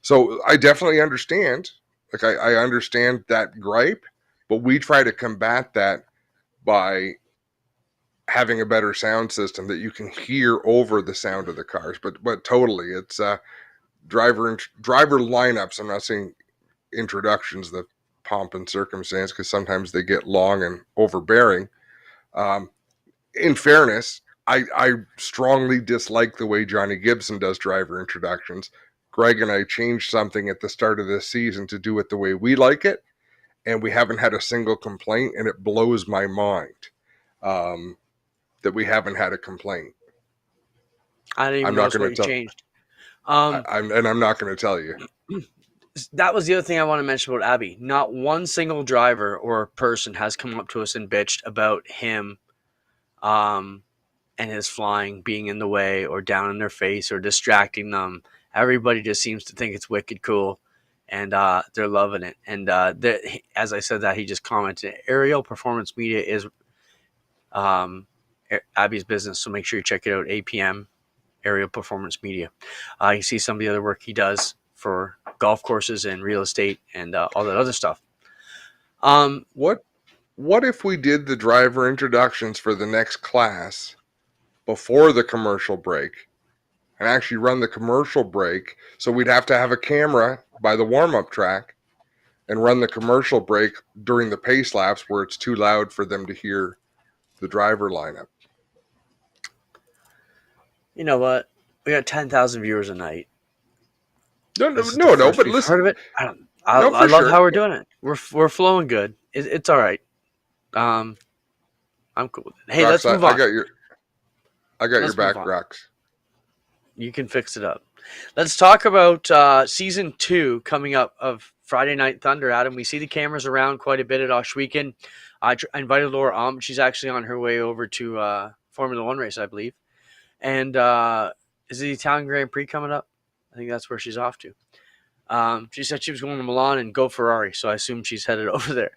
Speaker 2: So I definitely understand. Like I understand that gripe, but we try to combat that by having a better sound system that you can hear over the sound of the cars. But totally, it's driver lineups. I'm not saying introductions, the pomp and circumstance, because sometimes they get long and overbearing. In fairness, I strongly dislike the way Johnny Gibson does driver introductions. Greg and I changed something at the start of this season to do it the way we like it, and we haven't had a single complaint, and it blows my mind that we haven't had a complaint.
Speaker 1: I didn't even notice what you changed.
Speaker 2: I'm not going to tell you.
Speaker 1: That was the other thing I want to mention about Abby. Not one single driver or person has come up to us and bitched about him and his flying being in the way or down in their face or distracting them. Everybody just seems to think it's wicked cool, and they're loving it. And as I said that, he just commented, Aerial Performance Media is Abby's business, so make sure you check it out, APM, Aerial Performance Media. You see some of the other work he does for golf courses and real estate and all that other stuff.
Speaker 2: What if we did the driver introductions for the next class before the commercial break and actually run the commercial break? So we'd have to have a camera by the warm-up track and run the commercial break during the pace laps where it's too loud for them to hear the driver lineup.
Speaker 1: You know what? We got 10,000 viewers a night.
Speaker 2: No, but listen.
Speaker 1: Heard of it? I love how we're doing it. We're flowing good. It's all right. I'm cool with it. Hey,
Speaker 2: Rox,
Speaker 1: let's move on.
Speaker 2: I got your back, Rox.
Speaker 1: You can fix it up. Let's talk about season 2 coming up of Friday Night Thunder, Adam. We see the cameras around quite a bit at Oshweekend. I invited Laura she's actually on her way over to Formula 1 race, I believe. And is the Italian Grand Prix coming up? I think that's where she's off to. She said she was going to Milan and go Ferrari, so I assume she's headed over there.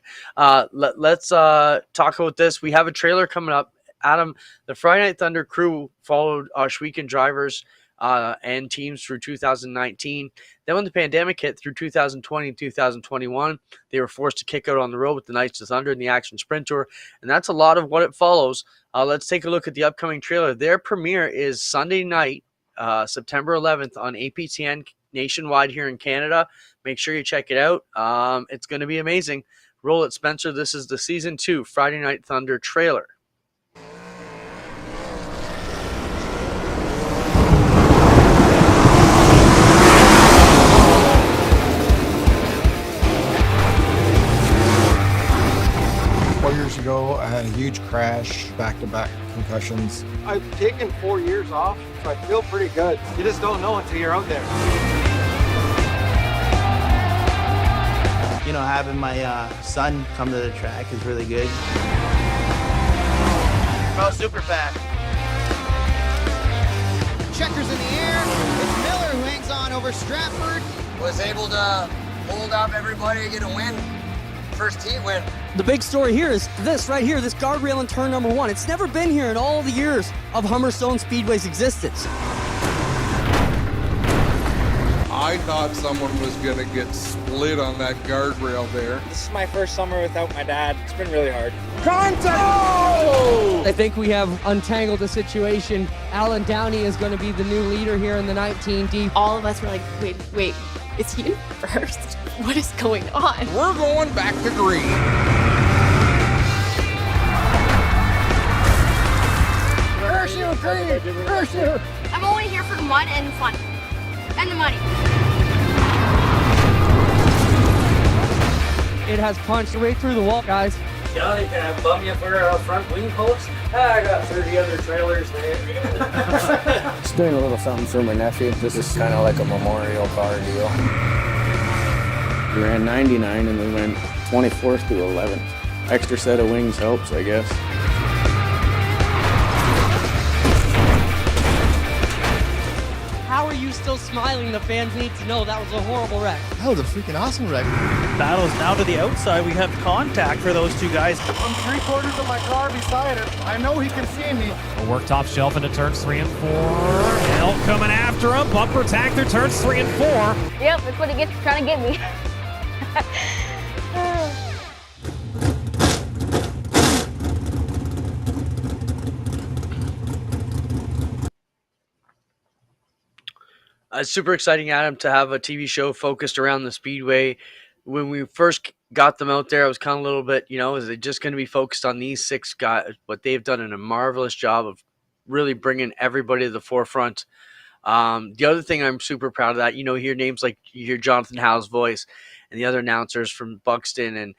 Speaker 1: Let's talk about this. We have a trailer coming up. Adam, the Friday Night Thunder crew followed Oshweekend drivers and teams through 2019. Then when the pandemic hit through 2020 and 2021, they were forced to kick out on the road with the Knights of Thunder and the Action Sprint Tour, and that's a lot of what it follows. Let's take a look at the upcoming trailer. Their premiere is Sunday night, September 11th on APTN nationwide here in Canada. Make sure you check it out. It's going to be amazing. Roll it, Spencer. This is the Season 2 Friday Night Thunder trailer.
Speaker 4: ago, I had a huge crash, back-to-back concussions.
Speaker 5: I've taken 4 years off, so I feel pretty good. You just don't know until you're out there.
Speaker 6: You know, having my son come to the track is really good. Oh, super fast.
Speaker 7: Checkers in the air. It's Miller who hangs on over Stratford.
Speaker 8: Was able to hold up everybody to get a win. First heat win.
Speaker 9: The big story here is this right here, this guardrail in turn number 1. It's never been here in all the years of Hummerstone Speedway's existence.
Speaker 10: I thought someone was going to get split on that guardrail there.
Speaker 11: This is my first summer without my dad. It's been really hard.
Speaker 9: Contact! Oh! I think we have untangled the situation. Alan Downey is going to be the new leader here in the 19D.
Speaker 12: All of us were like, wait, is he in first? What is going on?
Speaker 10: We're going back to green.
Speaker 7: Parachute green! Parachute!
Speaker 12: I'm only here for the mud and fun. And the money.
Speaker 9: It has punched right through the wall, guys.
Speaker 11: Johnny, can I bum you for a front wing post? I got 30 other trailers there.
Speaker 13: Just doing a little something for my nephew. This is kind of like a memorial car deal. We ran 99 and we went 24th to 11th. Extra set of wings helps, I guess.
Speaker 9: How are you still smiling? The fans need to know that was a horrible wreck.
Speaker 4: That was a freaking awesome wreck.
Speaker 11: Battles now to the outside. We have contact for those two guys.
Speaker 5: I'm 3/4 of my car beside it. I know he can see me.
Speaker 14: A work top shelf into turns 3 and 4. Elk coming after him. Bumper attack through turns 3 and 4.
Speaker 12: Yep, that's what he gets for trying to get me.
Speaker 1: It's super exciting, Adam, to have a TV show focused around the Speedway. When we first got them out there, I was kind of a little bit, is it just going to be focused on these 6 guys? But they've done a marvelous job of really bringing everybody to the forefront. The other thing I'm super proud of that, you hear names like you hear Jonathan Howe's voice and the other announcers from Buxton, and,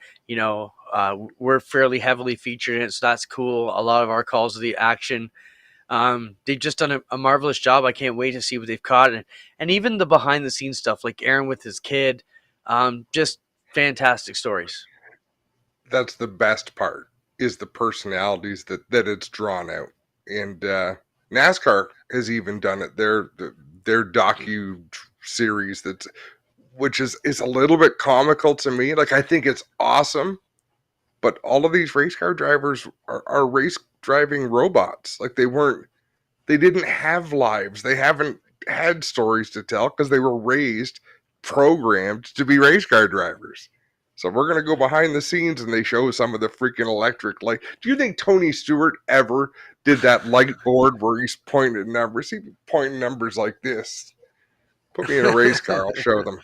Speaker 1: we're fairly heavily featured in it, so that's cool. A lot of our calls to the action. They've just done a marvelous job. I can't wait to see what they've caught. And even the behind the scenes stuff, like Aaron with his kid, just fantastic stories.
Speaker 2: That's the best part, is the personalities that it's drawn out. And NASCAR has even done it. Their docu series which is a little bit comical to me. Like, I think it's awesome, but all of these race car drivers are race driving robots. Like, they didn't have lives. They haven't had stories to tell because they were programmed to be race car drivers. So we're going to go behind the scenes and they show some of the freaking electric light. Do you think Tony Stewart ever did that light board where he's pointing at numbers? He'd be pointing numbers like this. Put me in a race car, I'll show them.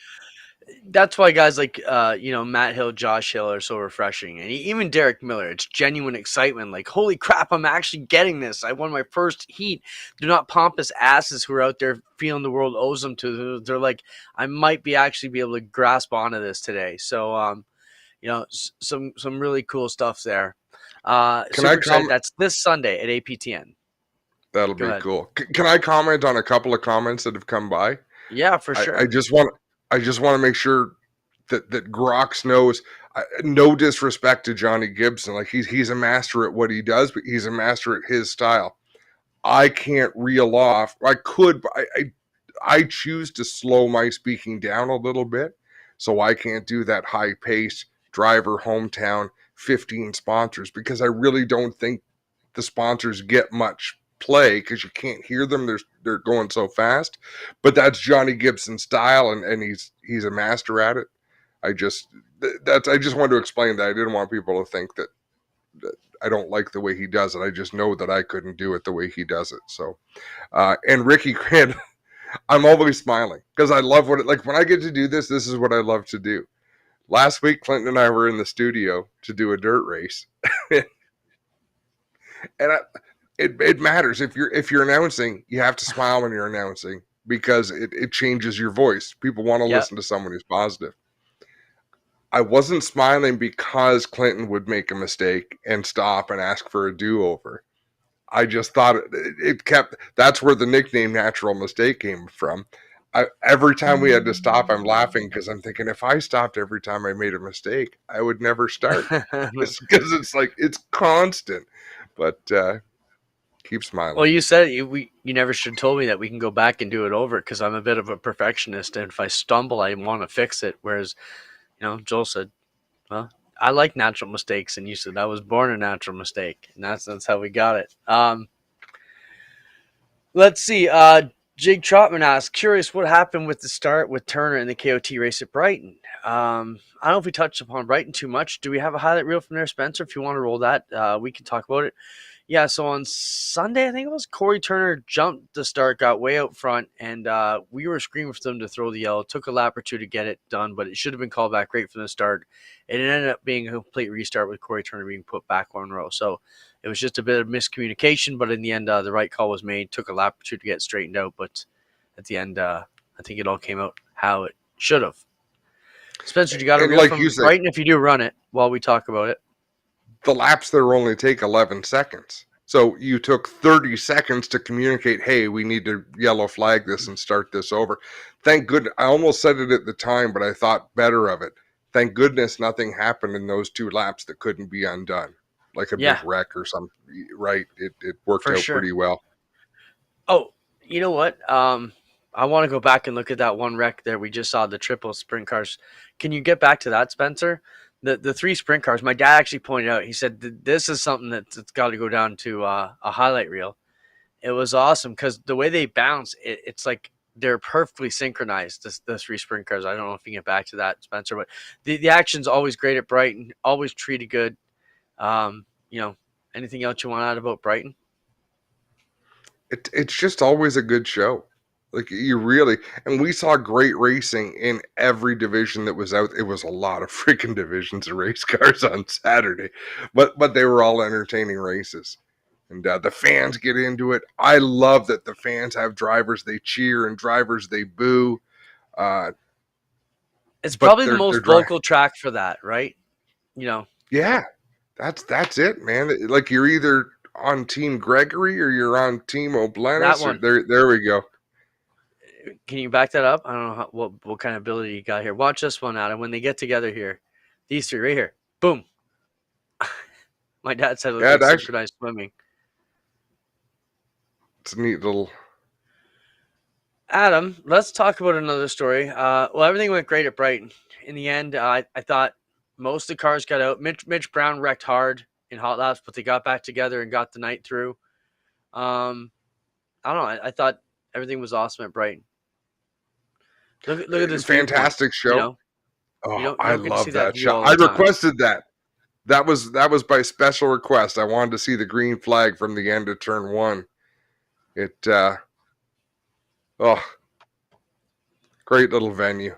Speaker 1: That's why guys like Matt Hill, Josh Hill are so refreshing, and even Derek Miller. It's genuine excitement. Like, holy crap, I'm actually getting this. I won my first heat. They're not pompous asses who are out there feeling the world owes them to. They're like, I might be able to grasp onto this today. So, some really cool stuff there. Can I comment? That's this Sunday at APTN.
Speaker 2: That'll be cool. Can I comment on a couple of comments that have come by?
Speaker 1: Yeah, for sure.
Speaker 2: I just want to make sure that Grox knows. No disrespect to Johnny Gibson, like he's a master at what he does, but he's a master at his style. I can't reel off. I could, but I choose to slow my speaking down a little bit, so I can't do that high pace driver hometown 15 sponsors, because I really don't think the sponsors get much play because you can't hear them. They're going so fast, but that's Johnny Gibson's style, and he's a master at it. I just wanted to explain that. I didn't want people to think that I don't like the way he does it. I just know that I couldn't do it the way he does it. So, and Ricky Grant, I'm always smiling because I love when I get to do this is what I love to do. Last week, Clinton and I were in the studio to do a dirt race, and it matters. If you're announcing, you have to smile when you're announcing because it changes your voice. People want to listen to someone who's positive. I wasn't smiling because Clinton would make a mistake and stop and ask for a do-over. I just thought it kept. That's where the nickname "Natural Mistake" came from. Every time we had to stop, I'm laughing because I'm thinking if I stopped every time I made a mistake, I would never start. Because it's like it's constant. But keep smiling.
Speaker 1: Well, you said you never should have told me that we can go back and do it over because I'm a bit of a perfectionist, and if I stumble, I want to fix it. Whereas, Joel said, "Well, I like natural mistakes," and you said, "I was born a natural mistake," and that's how we got it. Let's see. Jake Trotman asks, curious what happened with the start with Turner in the KOT race at Brighton. I don't know if we touched upon Brighton too much. Do we have a highlight reel from there, Spencer? If you want to roll that, we can talk about it. Yeah, so on Sunday, I think it was Corey Turner jumped the start, got way out front, and we were screaming for them to throw the yellow. It took a lap or two to get it done, but it should have been called back right from the start. And it ended up being a complete restart with Corey Turner being put back one row. So it was just a bit of miscommunication, but in the end, the right call was made. Took a lap or two to get straightened out, but at the end, I think it all came out how it should have. Spencer, you got a reel from Brighton if you do run it while we talk about it.
Speaker 2: The laps there only take 11 seconds. So you took 30 seconds to communicate, hey, we need to yellow flag this and start this over. Thank goodness. I almost said it at the time, but I thought better of it. Thank goodness nothing happened in those 2 laps that couldn't be undone. Like a big wreck or something, right? It worked out pretty well.
Speaker 1: Oh, you know what? I want to go back and look at that one wreck there. We just saw the triple sprint cars. Can you get back to that, Spencer? The 3 sprint cars, my dad actually pointed out, he said, this is something that's got to go down to a highlight reel. It was awesome because the way they bounce, it's like they're perfectly synchronized, the 3 sprint cars. I don't know if you can get back to that, Spencer, but the action's always great at Brighton, always treated good. Anything else you want to add about Brighton?
Speaker 2: It's just always a good show. Like and we saw great racing in every division that was out. It was a lot of freaking divisions of race cars on Saturday, but they were all entertaining races, and the fans get into it. I love that the fans have drivers they cheer and drivers they boo.
Speaker 1: It's probably the most vocal track for that, right?
Speaker 2: Yeah, that's it, man. Like you're either on Team Gregory or you're on Team O'Blennis.
Speaker 1: That one.
Speaker 2: There we go.
Speaker 1: Can you back that up? I don't know what kind of ability you got here. Watch this one, Adam. When they get together here, these 3 right here, boom. My dad said it was like synchronized swimming.
Speaker 2: It's a neat little.
Speaker 1: Adam, let's talk about another story. Well, everything went great at Brighton. In the end, I thought most of the cars got out. Mitch Brown wrecked hard in hot laps, but they got back together and got the night through. I don't know. I thought everything was awesome at Brighton. Look at this
Speaker 2: fantastic show. I love that shot. I requested that. That was by special request. I wanted to see the green flag from the end of turn 1. Great little venue.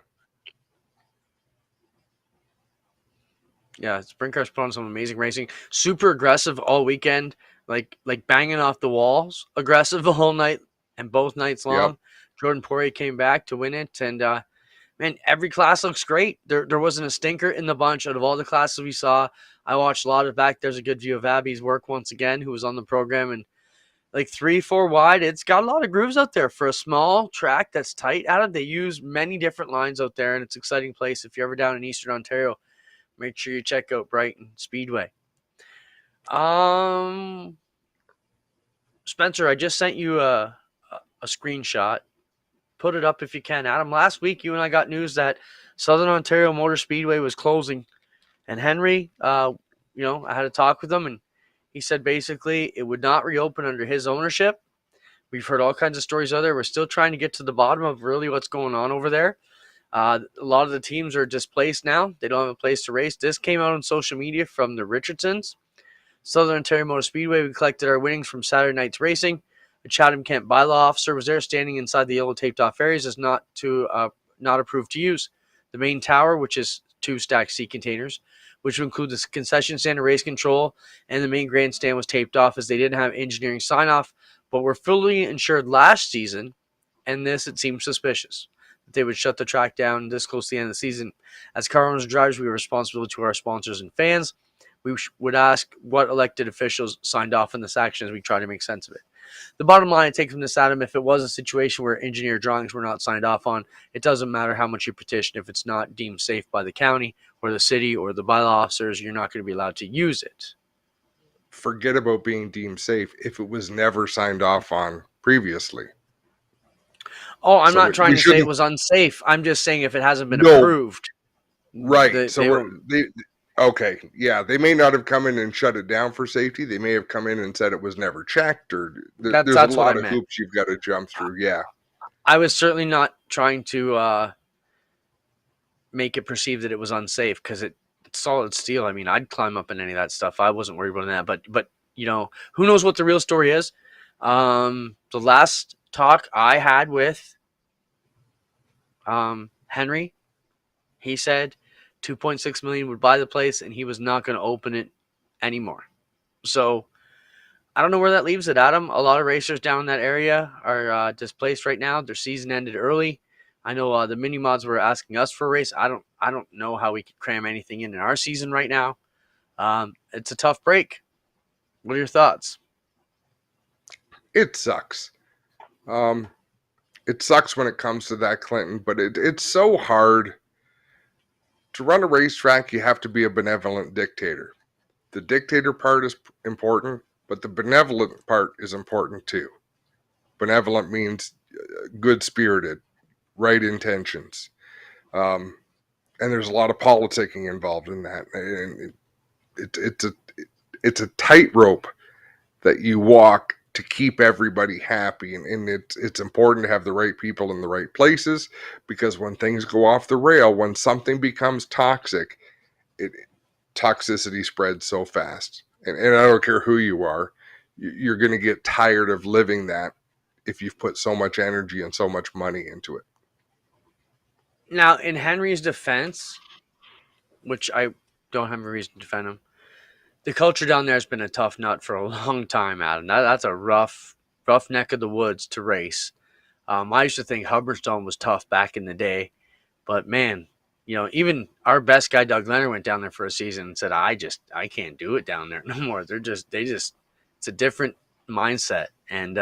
Speaker 1: Yeah, sprint cars put on some amazing racing. Super aggressive all weekend, like banging off the walls. Aggressive the whole night and both nights long. Yep. Jordan Poirier came back to win it, and man, every class looks great. There wasn't a stinker in the bunch out of all the classes we saw. I watched a lot of back. There's a good view of Abby's work once again, who was on the program, and like 3-4 wide. It's got a lot of grooves out there for a small track that's tight. Adam, they use many different lines out there, and it's an exciting place. If you're ever down in Eastern Ontario, make sure you check out Brighton Speedway. Spencer, I just sent you a screenshot. Put it up if you can. Adam, last week you and I got news that Southern Ontario Motor Speedway was closing. And Henry, I had a talk with him, and he said basically it would not reopen under his ownership. We've heard all kinds of stories out there. We're still trying to get to the bottom of really what's going on over there. A lot of the teams are displaced now. They don't have a place to race. This came out on social media from the Richardsons. Southern Ontario Motor Speedway, we collected our winnings from Saturday night's racing. The Chatham-Kent bylaw officer was there standing inside the yellow taped off areas is not approved to use. The main tower, which is 2 stacked seat containers, which would include the concession stand and race control, and the main grandstand was taped off as they didn't have engineering sign-off, but were fully insured last season, and it seems suspicious. that they would shut the track down this close to the end of the season. As car owners and drivers, we are responsible to our sponsors and fans. We would ask what elected officials signed off on this action as we try to make sense of it. The bottom line I take from this, Adam, if it was a situation where engineer drawings were not signed off on, it doesn't matter how much you petition. If it's not deemed safe by the county or the city or the bylaw officers, you're not going to be allowed to use it.
Speaker 2: Forget about being deemed safe if it was never signed off on previously.
Speaker 1: Oh, I'm not trying to say it was unsafe. I'm just saying if it hasn't been approved.
Speaker 2: Right. Okay. Yeah. They may not have come in and shut it down for safety. They may have come in and said it was never checked, or there's a lot of hoops you've got to jump through. Yeah.
Speaker 1: I was certainly not trying to make it perceive that it was unsafe, because it's solid steel. I mean, I'd climb up in any of that stuff. I wasn't worried about that. But you know, who knows what the real story is? The last talk I had with Henry, he said $2.6 million would buy the place, and he was not going to open it anymore. So I don't know where that leaves it, Adam. A lot of racers down in that area are displaced right now. Their season ended early. I know the mini mods were asking us for a race. I don't know how we could cram anything in our season right now. It's a tough break. What are your thoughts?
Speaker 2: It sucks. It sucks when it comes to that, Clinton, but it's so hard. To run a racetrack, you have to be a benevolent dictator. The dictator part is important, but the benevolent part is important too. Benevolent means good-spirited, right intentions. And there's a lot of politicking involved in that. And it's a tightrope that you walk to keep everybody happy, and it's important to have the right people in the right places, because when things go off the rail, when something becomes toxic, toxicity spreads so fast. And I don't care who you are, you're going to get tired of living that if you've put so much energy and so much money into it.
Speaker 1: Now, in Henry's defense, which I don't have a reason to defend him, the culture down there has been a tough nut for a long time, Adam. That's a rough neck of the woods to race. I used to think Hubbardstone was tough back in the day, but man, you know, even our best guy, Doug Leonard, went down there for a season and said, I can't do it down there no more. It's a different mindset, and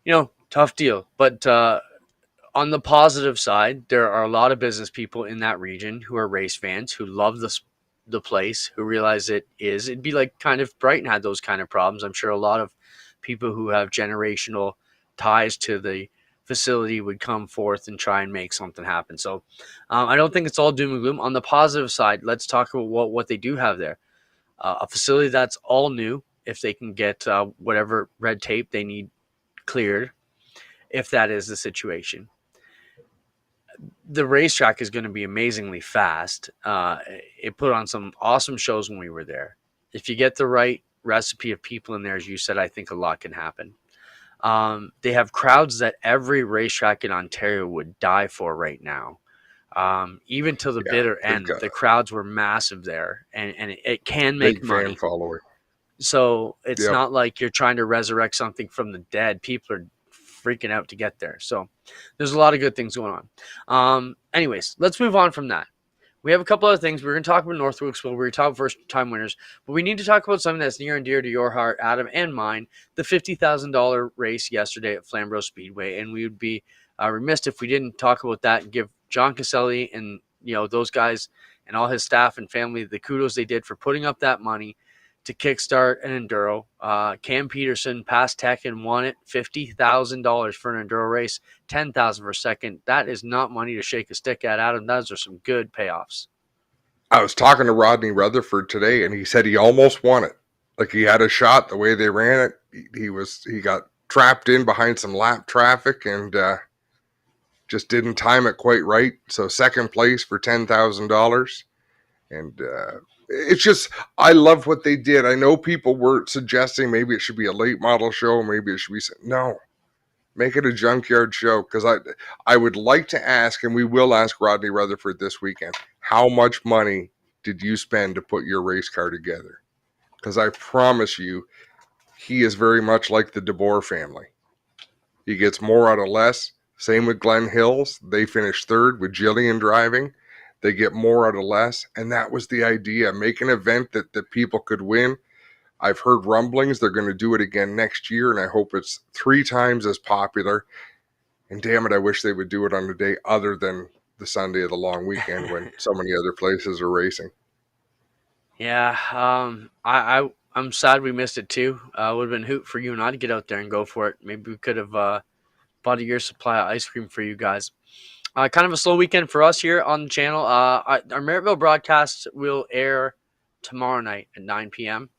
Speaker 1: you know, tough deal. But on the positive side, there are a lot of business people in that region who are race fans, who love the place, who realize it'd be like kind of Brighton had those kind of problems. I'm sure a lot of people who have generational ties to the facility would come forth and try and make something happen. So I don't think it's all doom and gloom. On the positive side, let's talk about what they do have there. A facility that's all new, if they can get whatever red tape they need cleared, if that is the situation. The racetrack is going to be amazingly fast. It put on some awesome shows when we were there. If you get the right recipe of people in there, as you said, I think a lot can happen. They have crowds that every racetrack in Ontario would die for right now. Even to the bitter end, the crowds were massive there, and it can make
Speaker 2: big
Speaker 1: money.
Speaker 2: Fan following.
Speaker 1: So it's not like you're trying to resurrect something from the dead. People are freaking out to get there. So there's a lot of good things going on. Anyways, let's move on from that. We have a couple other things. We're going to talk about North Wilkesville. We're going to talk about first-time winners. But we need to talk about something that's near and dear to your heart, Adam, and mine, the $50,000 race yesterday at Flamborough Speedway. And we would be remiss if we didn't talk about that and give John Caselli and those guys and all his staff and family the kudos they did for putting up that money to kickstart an enduro. Cam Peterson passed Tech and won it, $50,000 for an enduro race, $10,000 for a second. That is not money to shake a stick at, Adam. Those are some good payoffs.
Speaker 2: I was talking to Rodney Rutherford today, and he said he almost won it. Like, he had a shot the way they ran it. He got trapped in behind some lap traffic and just didn't time it quite right. So second place for $10,000. And it's just, I love what they did. I know people were suggesting maybe it should be a late model show. Maybe it should be, no, make it a junkyard show. Because I would like to ask, and we will ask Rodney Rutherford this weekend, how much money did you spend to put your race car together? Because I promise you, he is very much like the DeBoer family. He gets more out of less, Same with Glen Hills. They finished third with Jillian driving. They get more out of less. And that was the idea. Make an event that people could win. I've heard rumblings they're going to do it again next year, and I hope it's 3 times as popular. And damn it, I wish they would do it on a day other than the Sunday of the long weekend when so many other places are racing.
Speaker 1: Yeah, I'm sad we missed it too. Would have been hoot for you and I to get out there and go for it. Maybe we could have bought a year's supply of ice cream for you guys. Kind of a slow weekend for us here on the channel. Our Maryville broadcast will air tomorrow night at 9 p.m.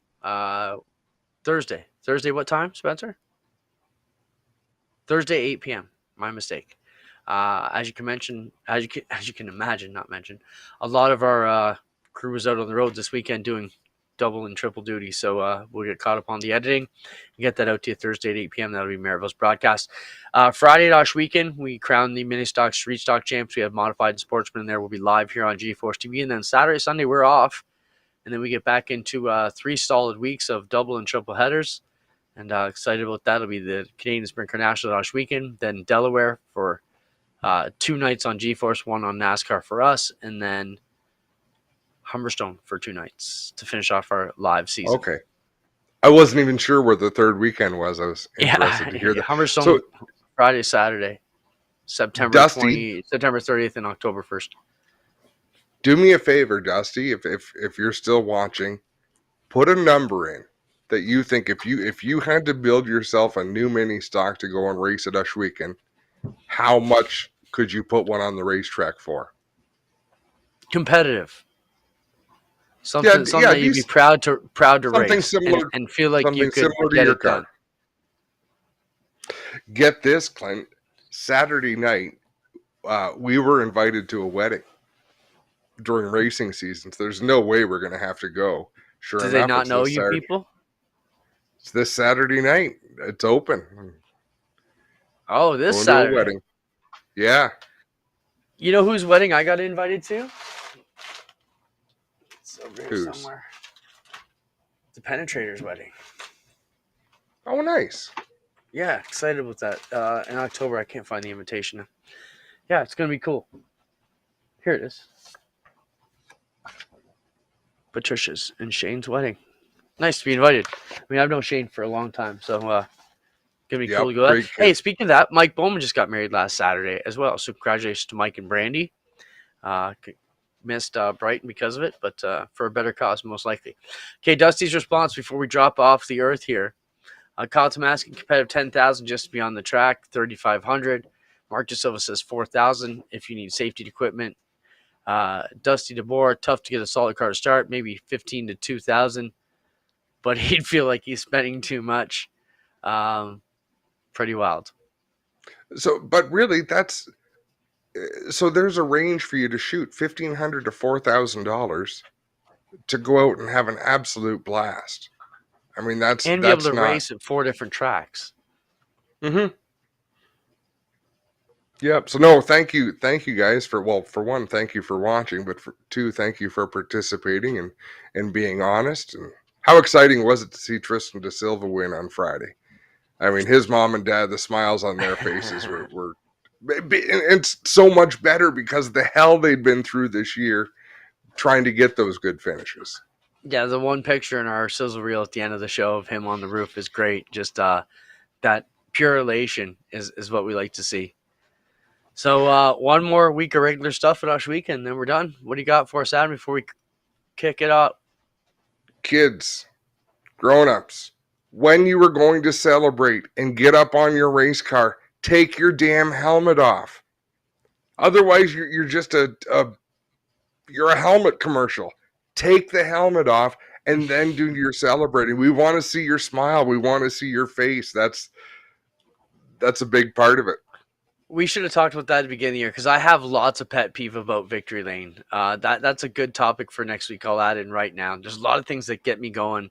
Speaker 1: Thursday. Thursday, what time, Spencer? Thursday, 8 p.m. My mistake. As you can imagine, a lot of our crew was out on the road this weekend doing double and triple duty. So we'll get caught up on the editing and get that out to you Thursday at 8 p.m. That'll be Maryville's broadcast. Friday at Osh Weekend, we crown the mini stock street stock champs. We have modified sportsmen there. We'll be live here on GeForce TV. And then Saturday, Sunday, we're off. And then we get back into 3 solid weeks of double and triple headers. And excited about that. It'll be the Canadian Sprint Car National at Osh Weekend. Then Delaware for 2 nights on GeForce, 1 on NASCAR for us. And then Humberstone for 2 nights to finish off our live season.
Speaker 2: Okay. I wasn't even sure where the third weekend was. I was interested to hear that.
Speaker 1: Humberstone,
Speaker 2: so,
Speaker 1: Friday, Saturday, September
Speaker 2: Dusty,
Speaker 1: 30th and October 1st.
Speaker 2: Do me a favor, Dusty, if you're still watching, put a number in that you think if you had to build yourself a new mini stock to go and race at Ush Weekend, how much could you put one on the racetrack for?
Speaker 1: Competitive. Something that you'd be proud to race
Speaker 2: similar,
Speaker 1: and feel like you could get it done.
Speaker 2: Get this, Clint. Saturday night, we were invited to a wedding during racing seasons. There's no way we're going to have to go. Sure
Speaker 1: Do
Speaker 2: enough,
Speaker 1: they not know you
Speaker 2: Saturday.
Speaker 1: people?
Speaker 2: It's this Saturday night. It's open.
Speaker 1: Oh, this Saturday.
Speaker 2: Wedding. Yeah.
Speaker 1: You know whose wedding I got invited to? It's over here somewhere. The Penetrator's wedding.
Speaker 2: Oh, nice.
Speaker 1: Yeah, excited about that. In October, I can't find the invitation. Yeah, it's going to be cool. Here it is. Patricia's and Shane's wedding. Nice to be invited. I mean, I've known Shane for a long time, so going to be cool to go. Hey, speaking of that, Mike Bowman just got married last Saturday as well. So congratulations to Mike and Brandy. Missed Brighton because of it, but for a better cause, most likely. Okay, Dusty's response before we drop off the earth here. Kyle Tomasky, competitive 10,000 just to be on the track, 3,500. Mark De Silva says 4,000 if you need safety equipment. Dusty DeBoer, tough to get a solid car to start, maybe 15 to 2,000, but he'd feel like he's spending too much. Pretty wild.
Speaker 2: So, but really, so there's a range for you to shoot $1,500 to $4,000 to go out and have an absolute blast. I mean,
Speaker 1: and be able to race at 4 different tracks.
Speaker 2: Mm-hmm. Yep. So no, thank you guys for one, thank you for watching, but for 2, thank you for participating and being honest. And how exciting was it to see Tristan De Silva win on Friday? I mean, his mom and dad, the smiles on their faces were it's so much better because of the hell they'd been through this year trying to get those good finishes.
Speaker 1: Yeah, the one picture in our sizzle reel at the end of the show of him on the roof is great. Just that pure elation is what we like to see. So one more week of regular stuff at Ush Weekend, then we're done. What do you got for us, Adam, before we kick it up?
Speaker 2: Kids, grown-ups, when you were going to celebrate and get up on your race car, take your damn helmet off. Otherwise, you're just you're a helmet commercial. Take the helmet off and then do your celebrating. We want to see your smile. We want to see your face. That's a big part of it.
Speaker 1: We should have talked about that at the beginning of the year because I have lots of pet peeve about Victory Lane. That's a good topic for next week. I'll add in right now. There's a lot of things that get me going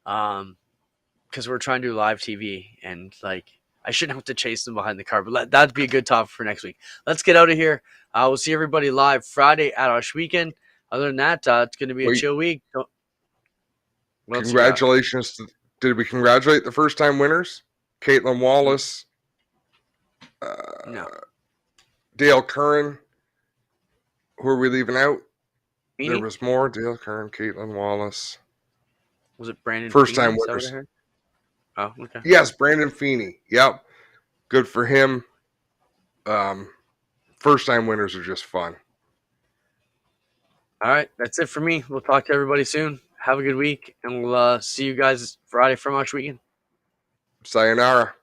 Speaker 1: because we're trying to do live TV and I shouldn't have to chase them behind the car, but that'd be a good topic for next week. Let's get out of here. We'll see everybody live Friday at Ush Weekend. Other than that, it's going to be a chill week.
Speaker 2: Congratulations. Did we congratulate the first-time winners? Caitlin Wallace,
Speaker 1: No.
Speaker 2: Dale Curran. Who are we leaving out?
Speaker 1: Feeney?
Speaker 2: There was more. Dale Curran, Caitlin Wallace.
Speaker 1: Was it Brandon?
Speaker 2: First
Speaker 1: Feeney?
Speaker 2: time
Speaker 1: Is that what I
Speaker 2: winners.
Speaker 1: heard? Oh, okay.
Speaker 2: Yes, Brandon Feeney. Yep. Good for him. First time winners are just fun.
Speaker 1: All right, that's it for me. We'll talk to everybody soon. Have a good week, and we'll see you guys Friday for March weekend.
Speaker 2: Sayonara.